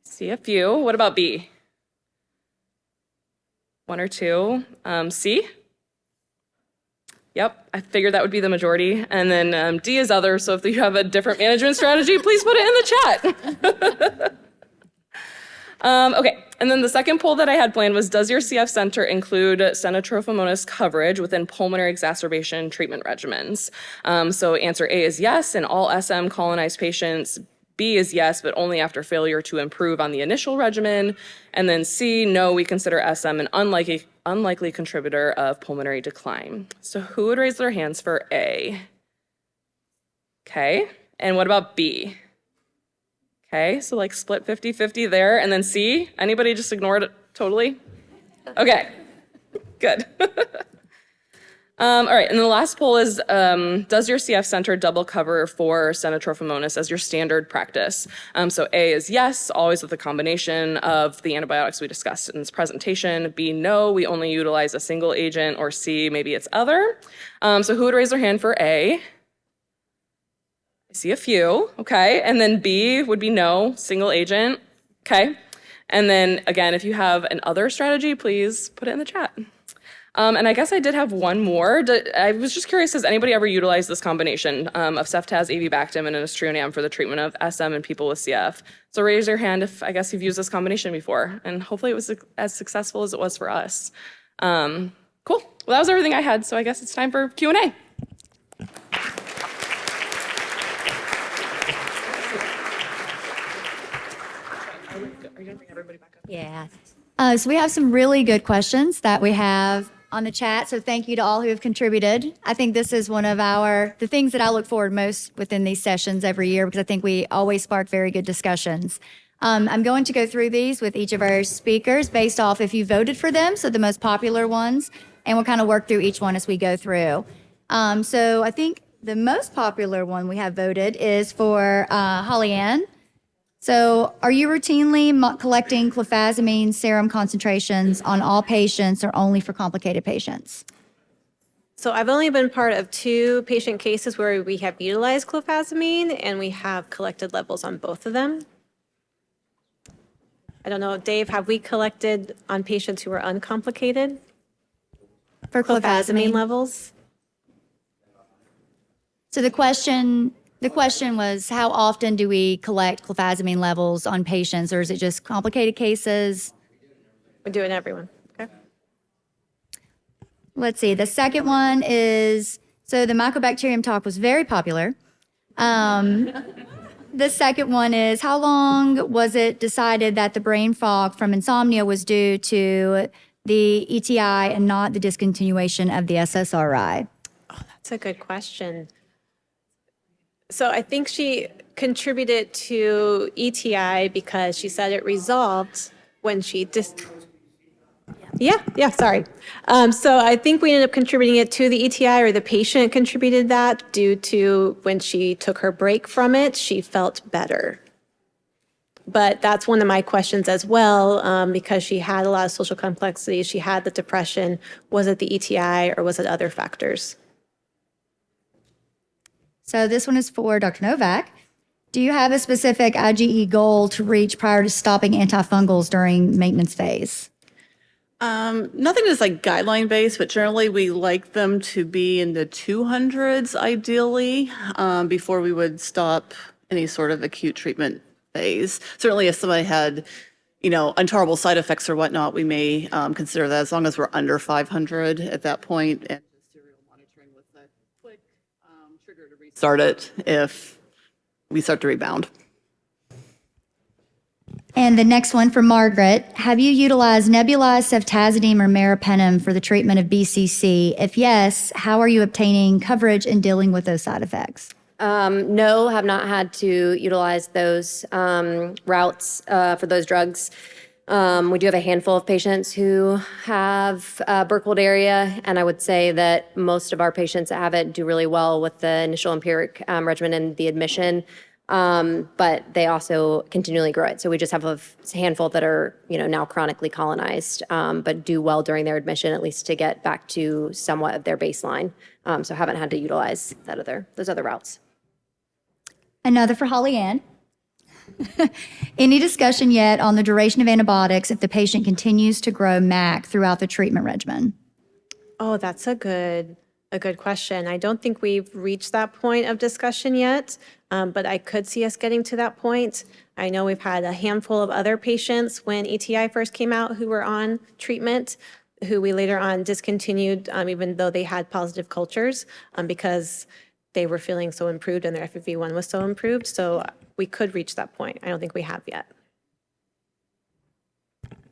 See a few. What about B? 1 or 2. C? Yep, I figured that would be the majority. And then D is other, so if you have a different management strategy, please put it in the chat. Okay, and then the second poll that I had planned was, does your CF center include Stenotrophomonas coverage within pulmonary exacerbation treatment regimens? So answer A is yes in all SM colonized patients. B is yes, but only after failure to improve on the initial regimen. And then C, no, we consider SM an unlikely contributor of pulmonary decline. So who would raise their hands for A? Okay, and what about B? Okay, so like split 50-50 there, and then C, anybody just ignored it totally? Okay, good. All right, and the last poll is, does your CF center double cover for Stenotrophomonas as your standard practice? So A is yes, always with a combination of the antibiotics we discussed in this presentation. B, no, we only utilize a single agent, or C, maybe it's other. So who would raise their hand for A? I see a few, okay. And then B would be no, single agent, okay. And then again, if you have an other strategy, please put it in the chat. And I guess I did have one more. I was just curious, has anybody ever utilized this combination of ceftaz, avibactam, and astrionam for the treatment of SM in people with CF? So raise your hand if I guess you've used this combination before, and hopefully it was as successful as it was for us. Cool. Well, that was everything I had, so I guess it's time for Q&A. Yeah. So we have some really good questions that we have on the chat. So thank you to all who have contributed. I think this is one of the things that I look forward most within these sessions every year, because I think we always spark very good discussions. I'm going to go through these with each of our speakers based off if you voted for them, so the most popular ones, and we'll kind of work through each one as we go through. So I think the most popular one we have voted is for Holly Ann. So are you routinely collecting clofazimine serum concentrations on all patients or only for complicated patients? So I've only been part of 2 patient cases where we have utilized clofazimine, and we have collected levels on both of them. I don't know, Dave, have we collected on patients who are uncomplicated For clofazimine levels? So the question was, how often do we collect clofazimine levels on patients, or is it just complicated cases? We're doing everyone, okay? Let's see. The second one is, so the Mycobacterium talk was very popular. The second one is, how long was it decided that the brain fog from insomnia was due to the ETI and not the discontinuation of the SSRI? Oh, that's a good question. So I think she contributed to ETI because she said it resolved when she sorry. So I think we ended up contributing it to the ETI, or the patient contributed that due to when she took her break from it, she felt better. But that's one of my questions as well, because she had a lot of social complexities. She had the depression. Was it the ETI or was it other factors? So this one is for Dr. Novak. Do you have a specific IgE goal to reach prior to stopping antifungals during maintenance phase? Nothing is like guideline based, but generally we like them to be in the 200s ideally, before we would stop any sort of acute treatment phase. Certainly if somebody had, intolerable side effects or whatnot, we may consider that, as long as we're under 500 at that point, and serial monitoring with a quick trigger to restart it if we start to rebound. And the next one for Margaret. Have you utilized nebulized ceftazidime or meropenem for the treatment of BCC? If yes, how are you obtaining coverage and dealing with those side effects? No, have not had to utilize those routes for those drugs. We do have a handful of patients who have Burkholderia, and I would say that most of our patients that have it do really well with the initial empiric regimen and the admission, but they also continually grow it. So we just have a handful that are, now chronically colonized, but do well during their admission, at least to get back to somewhat of their baseline. So haven't had to utilize those other routes. Another for Holly Ann. Any discussion yet on the duration of antibiotics if the patient continues to grow MAC throughout the treatment regimen? Oh, that's a good question. I don't think we've reached that point of discussion yet, but I could see us getting to that point. I know we've had a handful of other patients when ETI first came out who were on treatment, who we later on discontinued, even though they had positive cultures, because they were feeling so improved and their FEV1 was so improved. So we could reach that point. I don't think we have yet.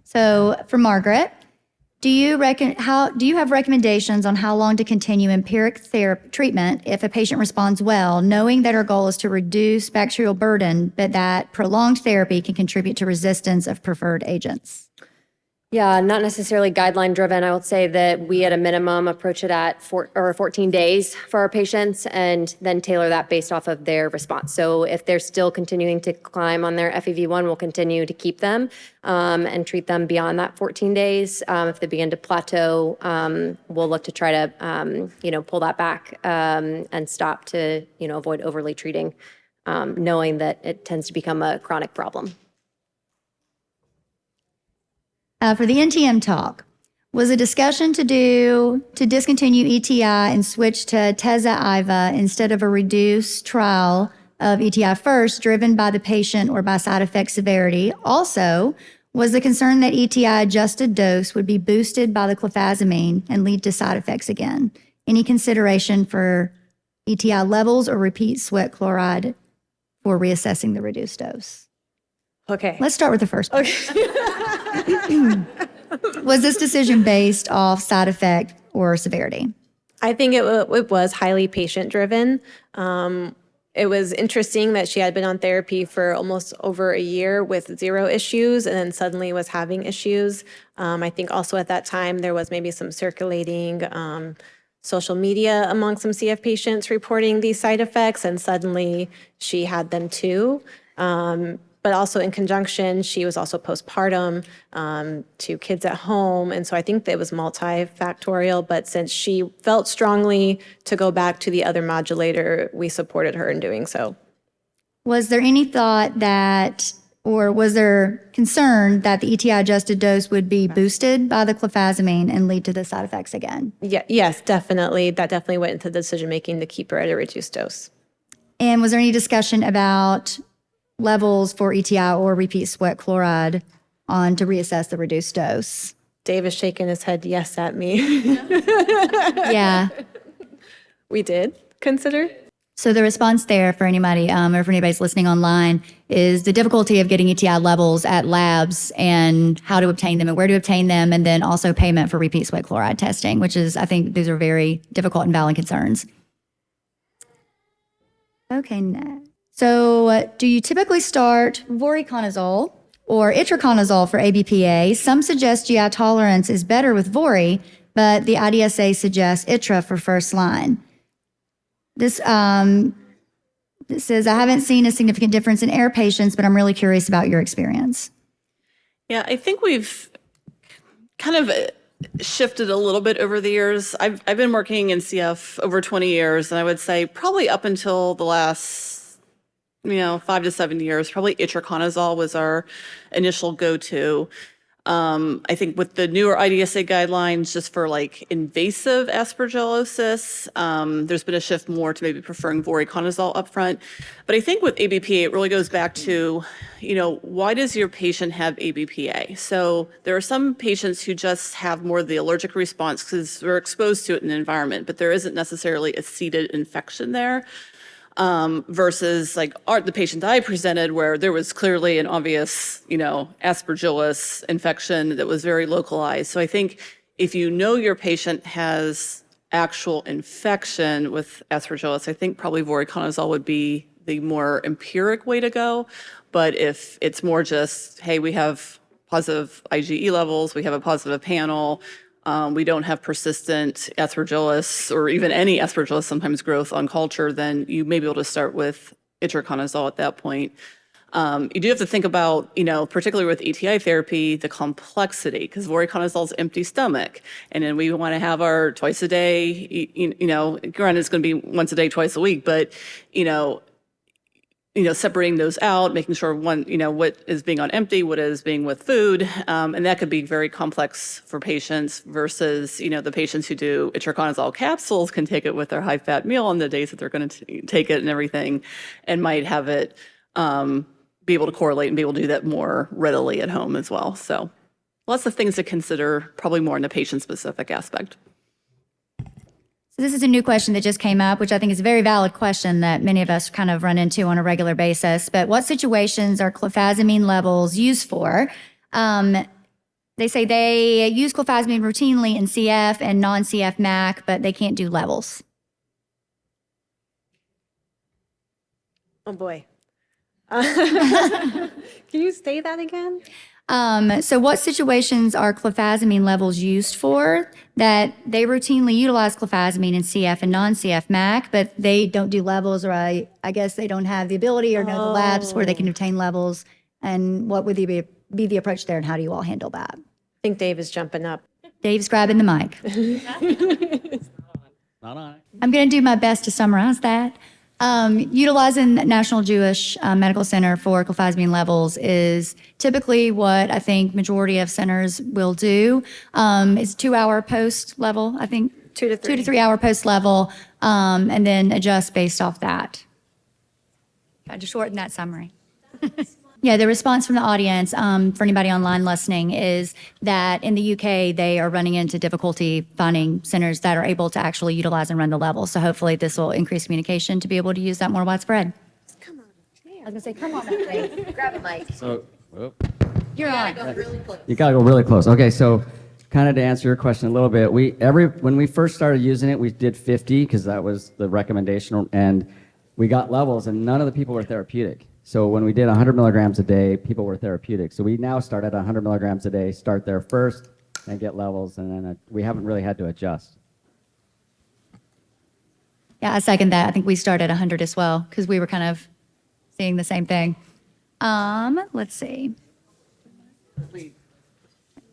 So for Margaret, do you have recommendations on how long to continue empiric treatment if a patient responds well, knowing that our goal is to reduce bacterial burden, but that prolonged therapy can contribute to resistance of preferred agents? Yeah, not necessarily guideline driven. I would say that we at a minimum approach it at 14 days for our patients and then tailor that based off of their response. So if they're still continuing to climb on their FEV1, we'll continue to keep them and treat them beyond that 14 days. If they begin to plateau, we'll look to try to, pull that back and stop to, avoid overly treating, knowing that it tends to become a chronic problem. For the NTM talk, was a discussion to discontinue ETI and switch to Teza-Iva instead of a reduced trial of ETI first, driven by the patient or by side effect severity? Also, was the concern that ETI adjusted dose would be boosted by the clofazimine and lead to side effects again? Any consideration for ETI levels or repeat sweat chloride for reassessing the reduced dose? Okay. Let's start with the first one. Was this decision based off side effect or severity? I think it was highly patient-driven. It was interesting that she had been on therapy for almost over a year with 0 issues and then suddenly was having issues. I think also at that time there was maybe some circulating social media among some CF patients reporting these side effects, and suddenly she had them too. But also in conjunction, she was also postpartum, 2 kids at home. And so I think that it was multifactorial, but since she felt strongly to go back to the other modulator, we supported her in doing so. Was there any thought that, or was there concern that the ETI adjusted dose would be boosted by the clofazimine and lead to the side effects again? Yeah, yes, definitely. That definitely went into the decision-making to keep her at a reduced dose. And was there any discussion about levels for ETI or repeat sweat chloride on to reassess the reduced dose? Dave is shaking his head yes at me. Yeah. We did consider. So the response there for anybody, or for anybody's listening online, is the difficulty of getting ETI levels at labs and how to obtain them and where to obtain them, and then also payment for repeat sweat chloride testing, which is, I think these are very difficult and valid concerns. Okay, next. So do you typically start voriconazole or itraconazole for ABPA? Some suggest GI tolerance is better with Vori, but the IDSA suggests ITRA for first line. This says, I haven't seen a significant difference in AIR patients, but I'm really curious about your experience. Yeah, I think we've kind of shifted a little bit over the years. I've been working in CF over 20 years, and I would say probably up until the last 5 to 7 years, probably itraconazole was our initial go-to. I think with the newer IDSA guidelines, just for like invasive aspergillosis, there's been a shift more to maybe preferring voriconazole upfront. But I think with ABPA, it really goes back to, why does your patient have ABPA? So there are some patients who just have more of the allergic response because they're exposed to it in the environment, but there isn't necessarily a seated infection there. Versus like the patient I presented where there was clearly an obvious, aspergillus infection that was very localized. So I think if you know your patient has actual infection with aspergillus, I think probably voriconazole would be the more empiric way to go. But if it's more just, hey, we have positive IgE levels, we have a positive panel, we don't have persistent aspergillus or even any aspergillus sometimes growth on culture, then you may be able to start with itraconazole at that point. You do have to think about, particularly with ETI therapy, the complexity, because voriconazole is empty stomach. And then we want to have our twice a day, granted it's going to be once a day, twice a week, but, separating those out, making sure what is being on empty, what is being with food. And that could be very complex for patients versus, the patients who do itraconazole capsules can take it with their high fat meal on the days that they're going to take it and everything, and might have it be able to correlate and be able to do that more readily at home as well. So lots of things to consider, probably more in the patient specific aspect. This is a new question that just came up, which I think is a very valid question that many of us kind of run into on a regular basis. But what situations are clofazimine levels used for? They say they use clofazimine routinely in CF and non-CF MAC, but they can't do levels. Oh, boy. Can you say that again? So what situations are clofazimine levels used for? That they routinely utilize clofazimine in CF and non-CF MAC, but they don't do levels, or I guess they don't have the ability or know the labs where they can obtain levels. And what would be the approach there, and how do you all handle that? I think Dave is jumping up. Dave's grabbing the mic. Not on it. I'm going to do my best to summarize that. Utilizing National Jewish Medical Center for clofazimine levels is typically what I think majority of centers will do. It's 2 hour post level, I think. 2 to 3. 2 to 3 hour post level, and then adjust based off that. Tried to shorten that summary. Yeah, the response from the audience, for anybody online listening, is that in the UK, they are running into difficulty finding centers that are able to actually utilize and run the levels. So hopefully this will increase communication to be able to use that more widespread. Come on. I was going to say, come on, Dave. Grab a mic. So, whoop. You're on. You gotta go really close. Okay, so kind of to answer your question a little bit, when we first started using it, we did 50 because that was the recommendation, and we got levels, and none of the people were therapeutic. So when we did 100 milligrams a day, people were therapeutic. So we now start at 100 milligrams a day, start there first, and get levels, and then we haven't really had to adjust. Yeah, I second that. I think we started at 100 as well because we were kind of seeing the same thing. Let's see.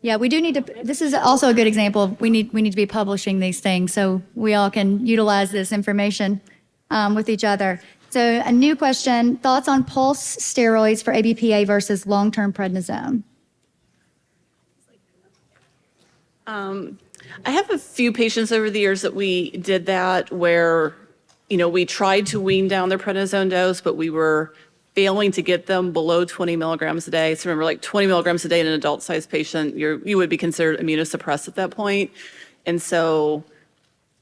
Yeah, we do need to, this is also a good example of we need to be publishing these things so we all can utilize this information with each other. So a new question, thoughts on pulse steroids for ABPA versus long-term prednisone? I have a few patients over the years that we did that where, we tried to wean down their prednisone dose, but we were failing to get them below 20 milligrams a day. So remember, like 20 milligrams a day in an adult-sized patient, you would be considered immunosuppressed at that point. And so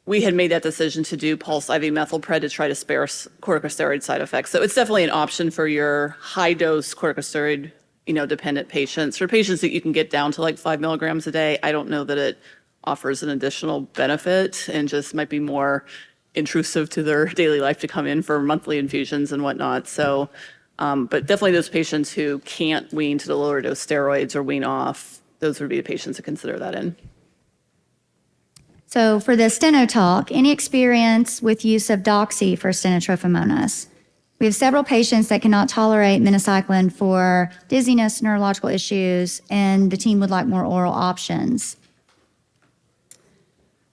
we had made that decision to do pulse IV methylpred to try to spare corticosteroid side effects. So it's definitely an option for your high-dose corticosteroid, dependent patients. For patients that you can get down to like 5 milligrams a day, I don't know that it offers an additional benefit and just might be more intrusive to their daily life to come in for monthly infusions and whatnot. So, but definitely those patients who can't wean to the lower dose steroids or wean off, those would be the patients to consider that in. So for the steno talk, any experience with use of doxy for stenotrophomonas? We have several patients that cannot tolerate minocycline for dizziness, neurological issues, and the team would like more oral options.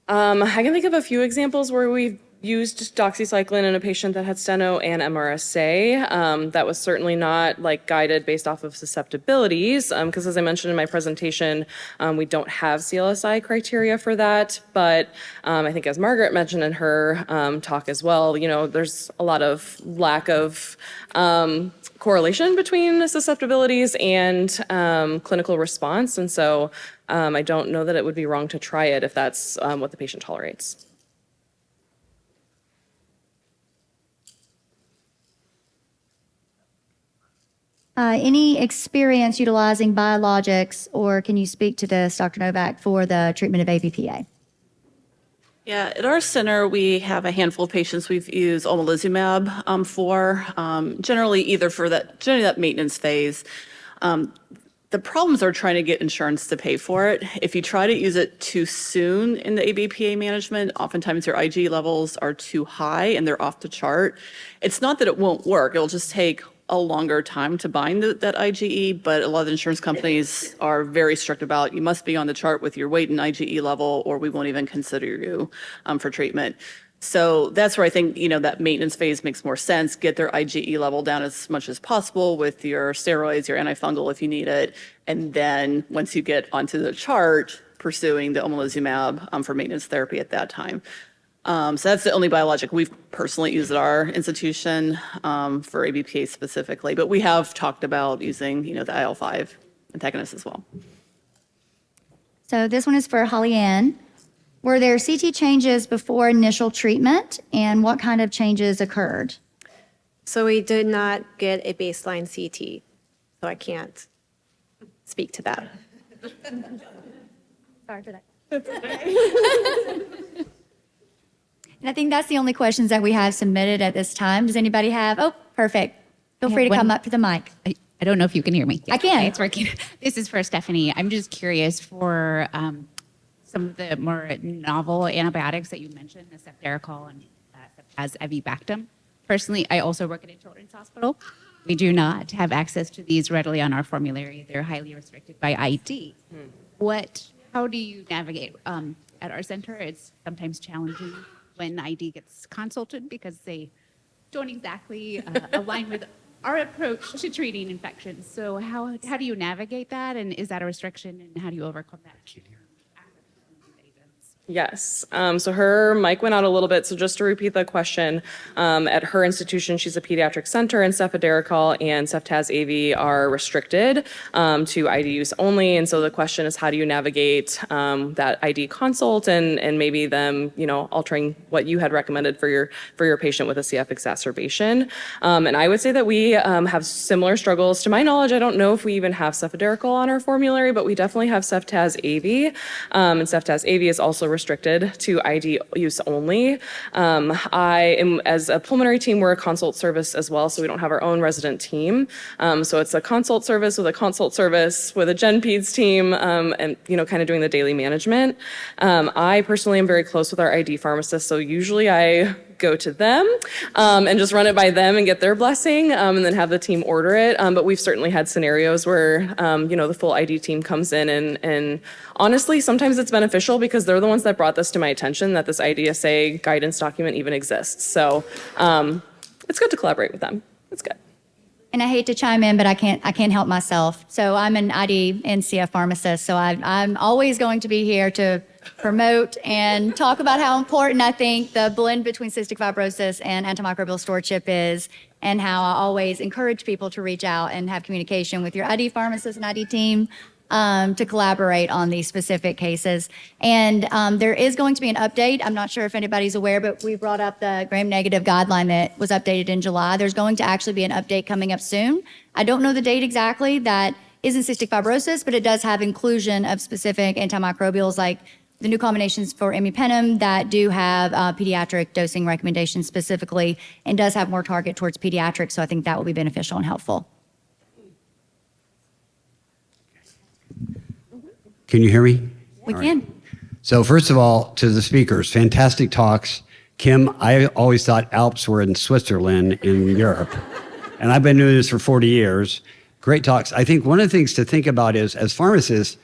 I can think of a few examples where we've used doxycycline in a patient that had steno and MRSA. That was certainly not guided based off of susceptibilities, because as I mentioned in my presentation, we don't have CLSI criteria for that. But I think as Margaret mentioned in her talk as well, there's a lot of lack of correlation between susceptibilities and clinical response. And so I don't know that it would be wrong to try it if that's what the patient tolerates. Any experience utilizing biologics, or can you speak to this, Dr. Novak, for the treatment of ABPA? Yeah, at our center, we have a handful of patients we've used omalizumab for, generally that maintenance phase. The problems are trying to get insurance to pay for it. If you try to use it too soon in the ABPA management, oftentimes your IgE levels are too high and they're off the chart. It's not that it won't work, it'll just take a longer time to bind that IgE, but a lot of the insurance companies are very strict about you must be on the chart with your weight and IgE level or we won't even consider you for treatment. So that's where I think, that maintenance phase makes more sense. Get their IgE level down as much as possible with your steroids, your antifungal if you need it. And then once you get onto the chart, pursuing the omalizumab for maintenance therapy at that time. So that's the only biologic we've personally used at our institution for ABPA specifically. But we have talked about using, the IL-5 antagonist as well. So this one is for Holly Ann. Were there CT changes before initial treatment, and what kind of changes occurred? So we did not get a baseline CT, so I can't speak to that. Sorry for that. And I think that's the only questions that we have submitted at this time. Does anybody have? Oh, perfect. Feel free to come up to the mic. I don't know if you can hear me. I can. Okay, it's working. This is for Stephanie. I'm just curious for some of the more novel antibiotics that you mentioned, the ceftriaxone and as avibactam. Personally, I also work at a children's hospital. We do not have access to these readily on our formulary. They're highly restricted by ID. How do you navigate? At our center, it's sometimes challenging when ID gets consulted because they don't exactly align with our approach to treating infections. So how do you navigate that, and is that a restriction, and how do you overcome that? Yes. So her mic went out a little bit. So just to repeat the question, at her institution, she's a pediatric center, and ceftriaxone and ceftaz-AV are restricted to ID use only. And so the question is, how do you navigate that ID consult and maybe them, altering what you had recommended for your patient with a CF exacerbation? And I would say that we have similar struggles. To my knowledge, I don't know if we even have ceftriaxone on our formulary, but we definitely have ceftaz-AV, and ceftaz-AV is also restricted to ID use only. I am, as a pulmonary team, we're a consult service as well, so we don't have our own resident team. So it's a consult service with a Gen Peds team, and kind of doing the daily management. I personally am very close with our ID pharmacist, so usually I go to them and just run it by them and get their blessing, and then have the team order it. But we've certainly had scenarios where the full ID team comes in, and honestly, sometimes it's beneficial because they're the ones that brought this to my attention, that this IDSA guidance document even exists. So it's good to collaborate with them. It's good. And I hate to chime in, but I can't help myself. So I'm an ID and CF pharmacist, so I'm always going to be here to promote and talk about how important I think the blend between cystic fibrosis and antimicrobial stewardship is, and how I always encourage people to reach out and have communication with your ID pharmacist and ID team to collaborate on these specific cases. And there is going to be an update. I'm not sure if anybody's aware, but we brought up the gram-negative guideline that was updated in July. There's going to actually be an update coming up soon. I don't know the date exactly that is in cystic fibrosis, but it does have inclusion of specific antimicrobials like the new combinations for imipenem that do have pediatric dosing recommendations specifically, and does have more target towards pediatrics. So I think that will be beneficial and helpful. Can you hear me? We can. So first of all, to the speakers, fantastic talks. Kim, I always thought Alps were in Switzerland in Europe. And I've been doing this for 40 years. Great talks. I think one of the things to think about is, as pharmacists,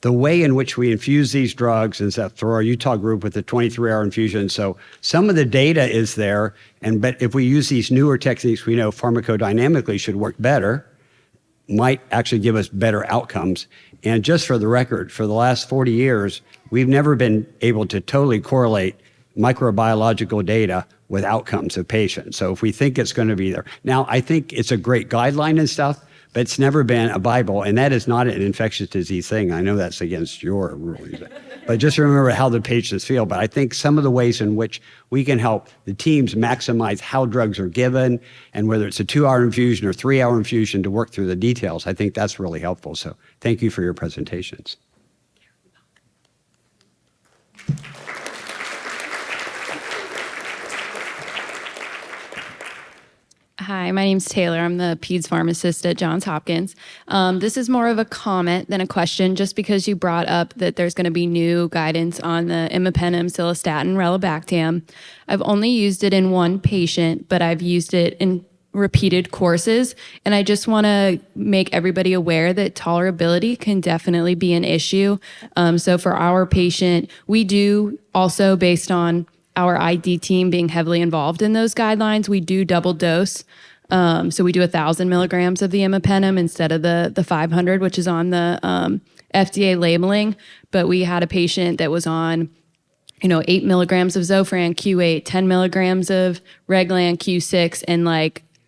the way in which we infuse these drugs, and through our Utah group with the 23-hour infusion. So some of the data is there, but if we use these newer techniques we know pharmacodynamically should work better, might actually give us better outcomes. And just for the record, for the last 40 years, we've never been able to totally correlate microbiological data with outcomes of patients. So if we think it's going to be there. Now, I think it's a great guideline and stuff, but it's never been a Bible, and that is not an infectious disease thing. I know that's against your rules, but just remember how the patients feel. But I think some of the ways in which we can help the teams maximize how drugs are given, and whether it's a 2-hour infusion or 3-hour infusion, to work through the details, I think that's really helpful. So thank you for your presentations. Hi, my name's Taylor. I'm the peds pharmacist at Johns Hopkins. This is more of a comment than a question, just because you brought up that there's going to be new guidance on the imipenem, cilastatin, relebactam. I've only used it in one patient, but I've used it in repeated courses. And I just want to make everybody aware that tolerability can definitely be an issue. So for our patient, we do also, based on our ID team being heavily involved in those guidelines, we do double dose. So we do 1,000 milligrams of the imipenem instead of the 500, which is on the FDA labeling. But we had a patient that was on 8 milligrams of Zofran Q8, 10 milligrams of Reglan Q6, and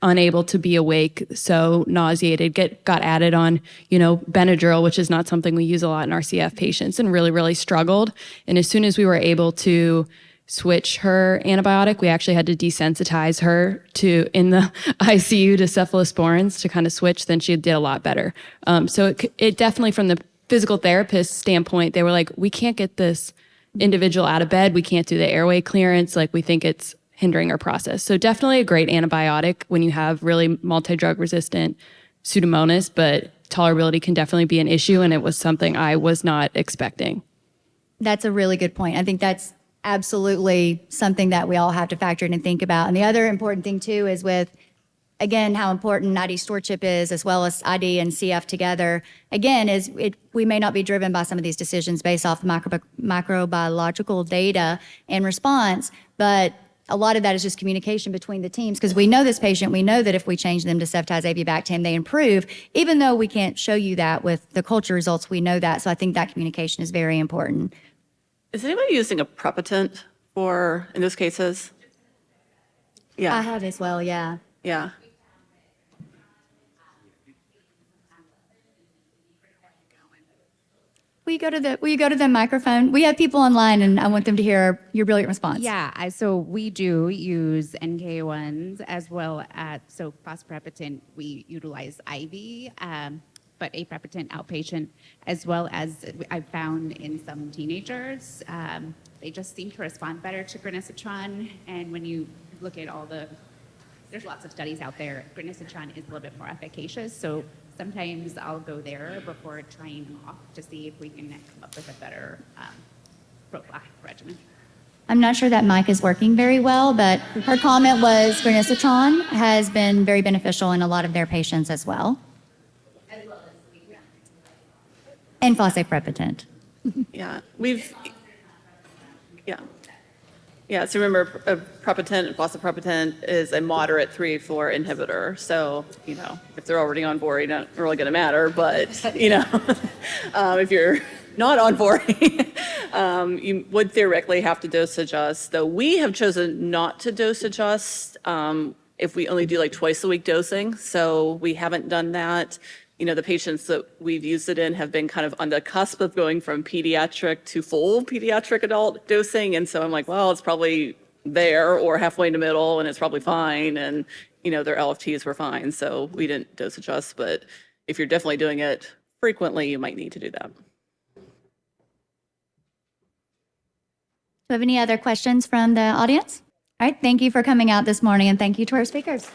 unable to be awake, so nauseated, got added on, Benadryl, which is not something we use a lot in our CF patients, and really, really struggled. And as soon as we were able to switch her antibiotic, we actually had to desensitize her in the ICU to cephalosporins to kind of switch, then she did a lot better. So it definitely, from the physical therapist standpoint, they were like, we can't get this individual out of bed. We can't do the airway clearance. Like, we think it's hindering our process. So definitely a great antibiotic when you have really multi-drug resistant Pseudomonas, but tolerability can definitely be an issue, and it was something I was not expecting. That's a really good point. I think that's absolutely something that we all have to factor in and think about. And the other important thing too is with, again, how important ID stewardship is, as well as ID and CF together, again, we may not be driven by some of these decisions based off microbiological data and response, but a lot of that is just communication between the teams, because we know this patient, we know that if we change them to ceftaz-avibactam, they improve, even though we can't show you that with the culture results, we know that. So I think that communication is very important. Is anybody using a prepotent in those cases? Yeah. I have as well, yeah. Yeah. Will you go to the microphone? We have people online, and I want them to hear your brilliant response. Yeah, so we do use NK1s as well as, so fosaprepitant, we utilize IV, but aprepitant outpatient, as well as I've found in some teenagers, they just seem to respond better to granisetron. And when you look at there's lots of studies out there, granisetron is a little bit more efficacious. So sometimes I'll go there before trying them off to see if we can come up with a better prophylactic regimen. I'm not sure that mic is working very well, but her comment was granisetron has been very beneficial in a lot of their patients as well. And fosaprepitant. Yeah. Yeah, so remember, prepitant and fosaprepitant is a moderate 3/4 inhibitor. So, if they're already on Vori, not really going to matter. But, if you're not on Vori, you would theoretically have to dose adjust. Though we have chosen not to dose adjust if we only do like twice a week dosing. So we haven't done that. The patients that we've used it in have been kind of on the cusp of going from pediatric to full pediatric adult dosing. And so I'm like, well, it's probably there or halfway in the middle, and it's probably fine. And, their LFTs were fine. So we didn't dose adjust. But if you're definitely doing it frequently, you might need to do that. Do you have any other questions from the audience? All right, thank you for coming out this morning, and thank you to our speakers.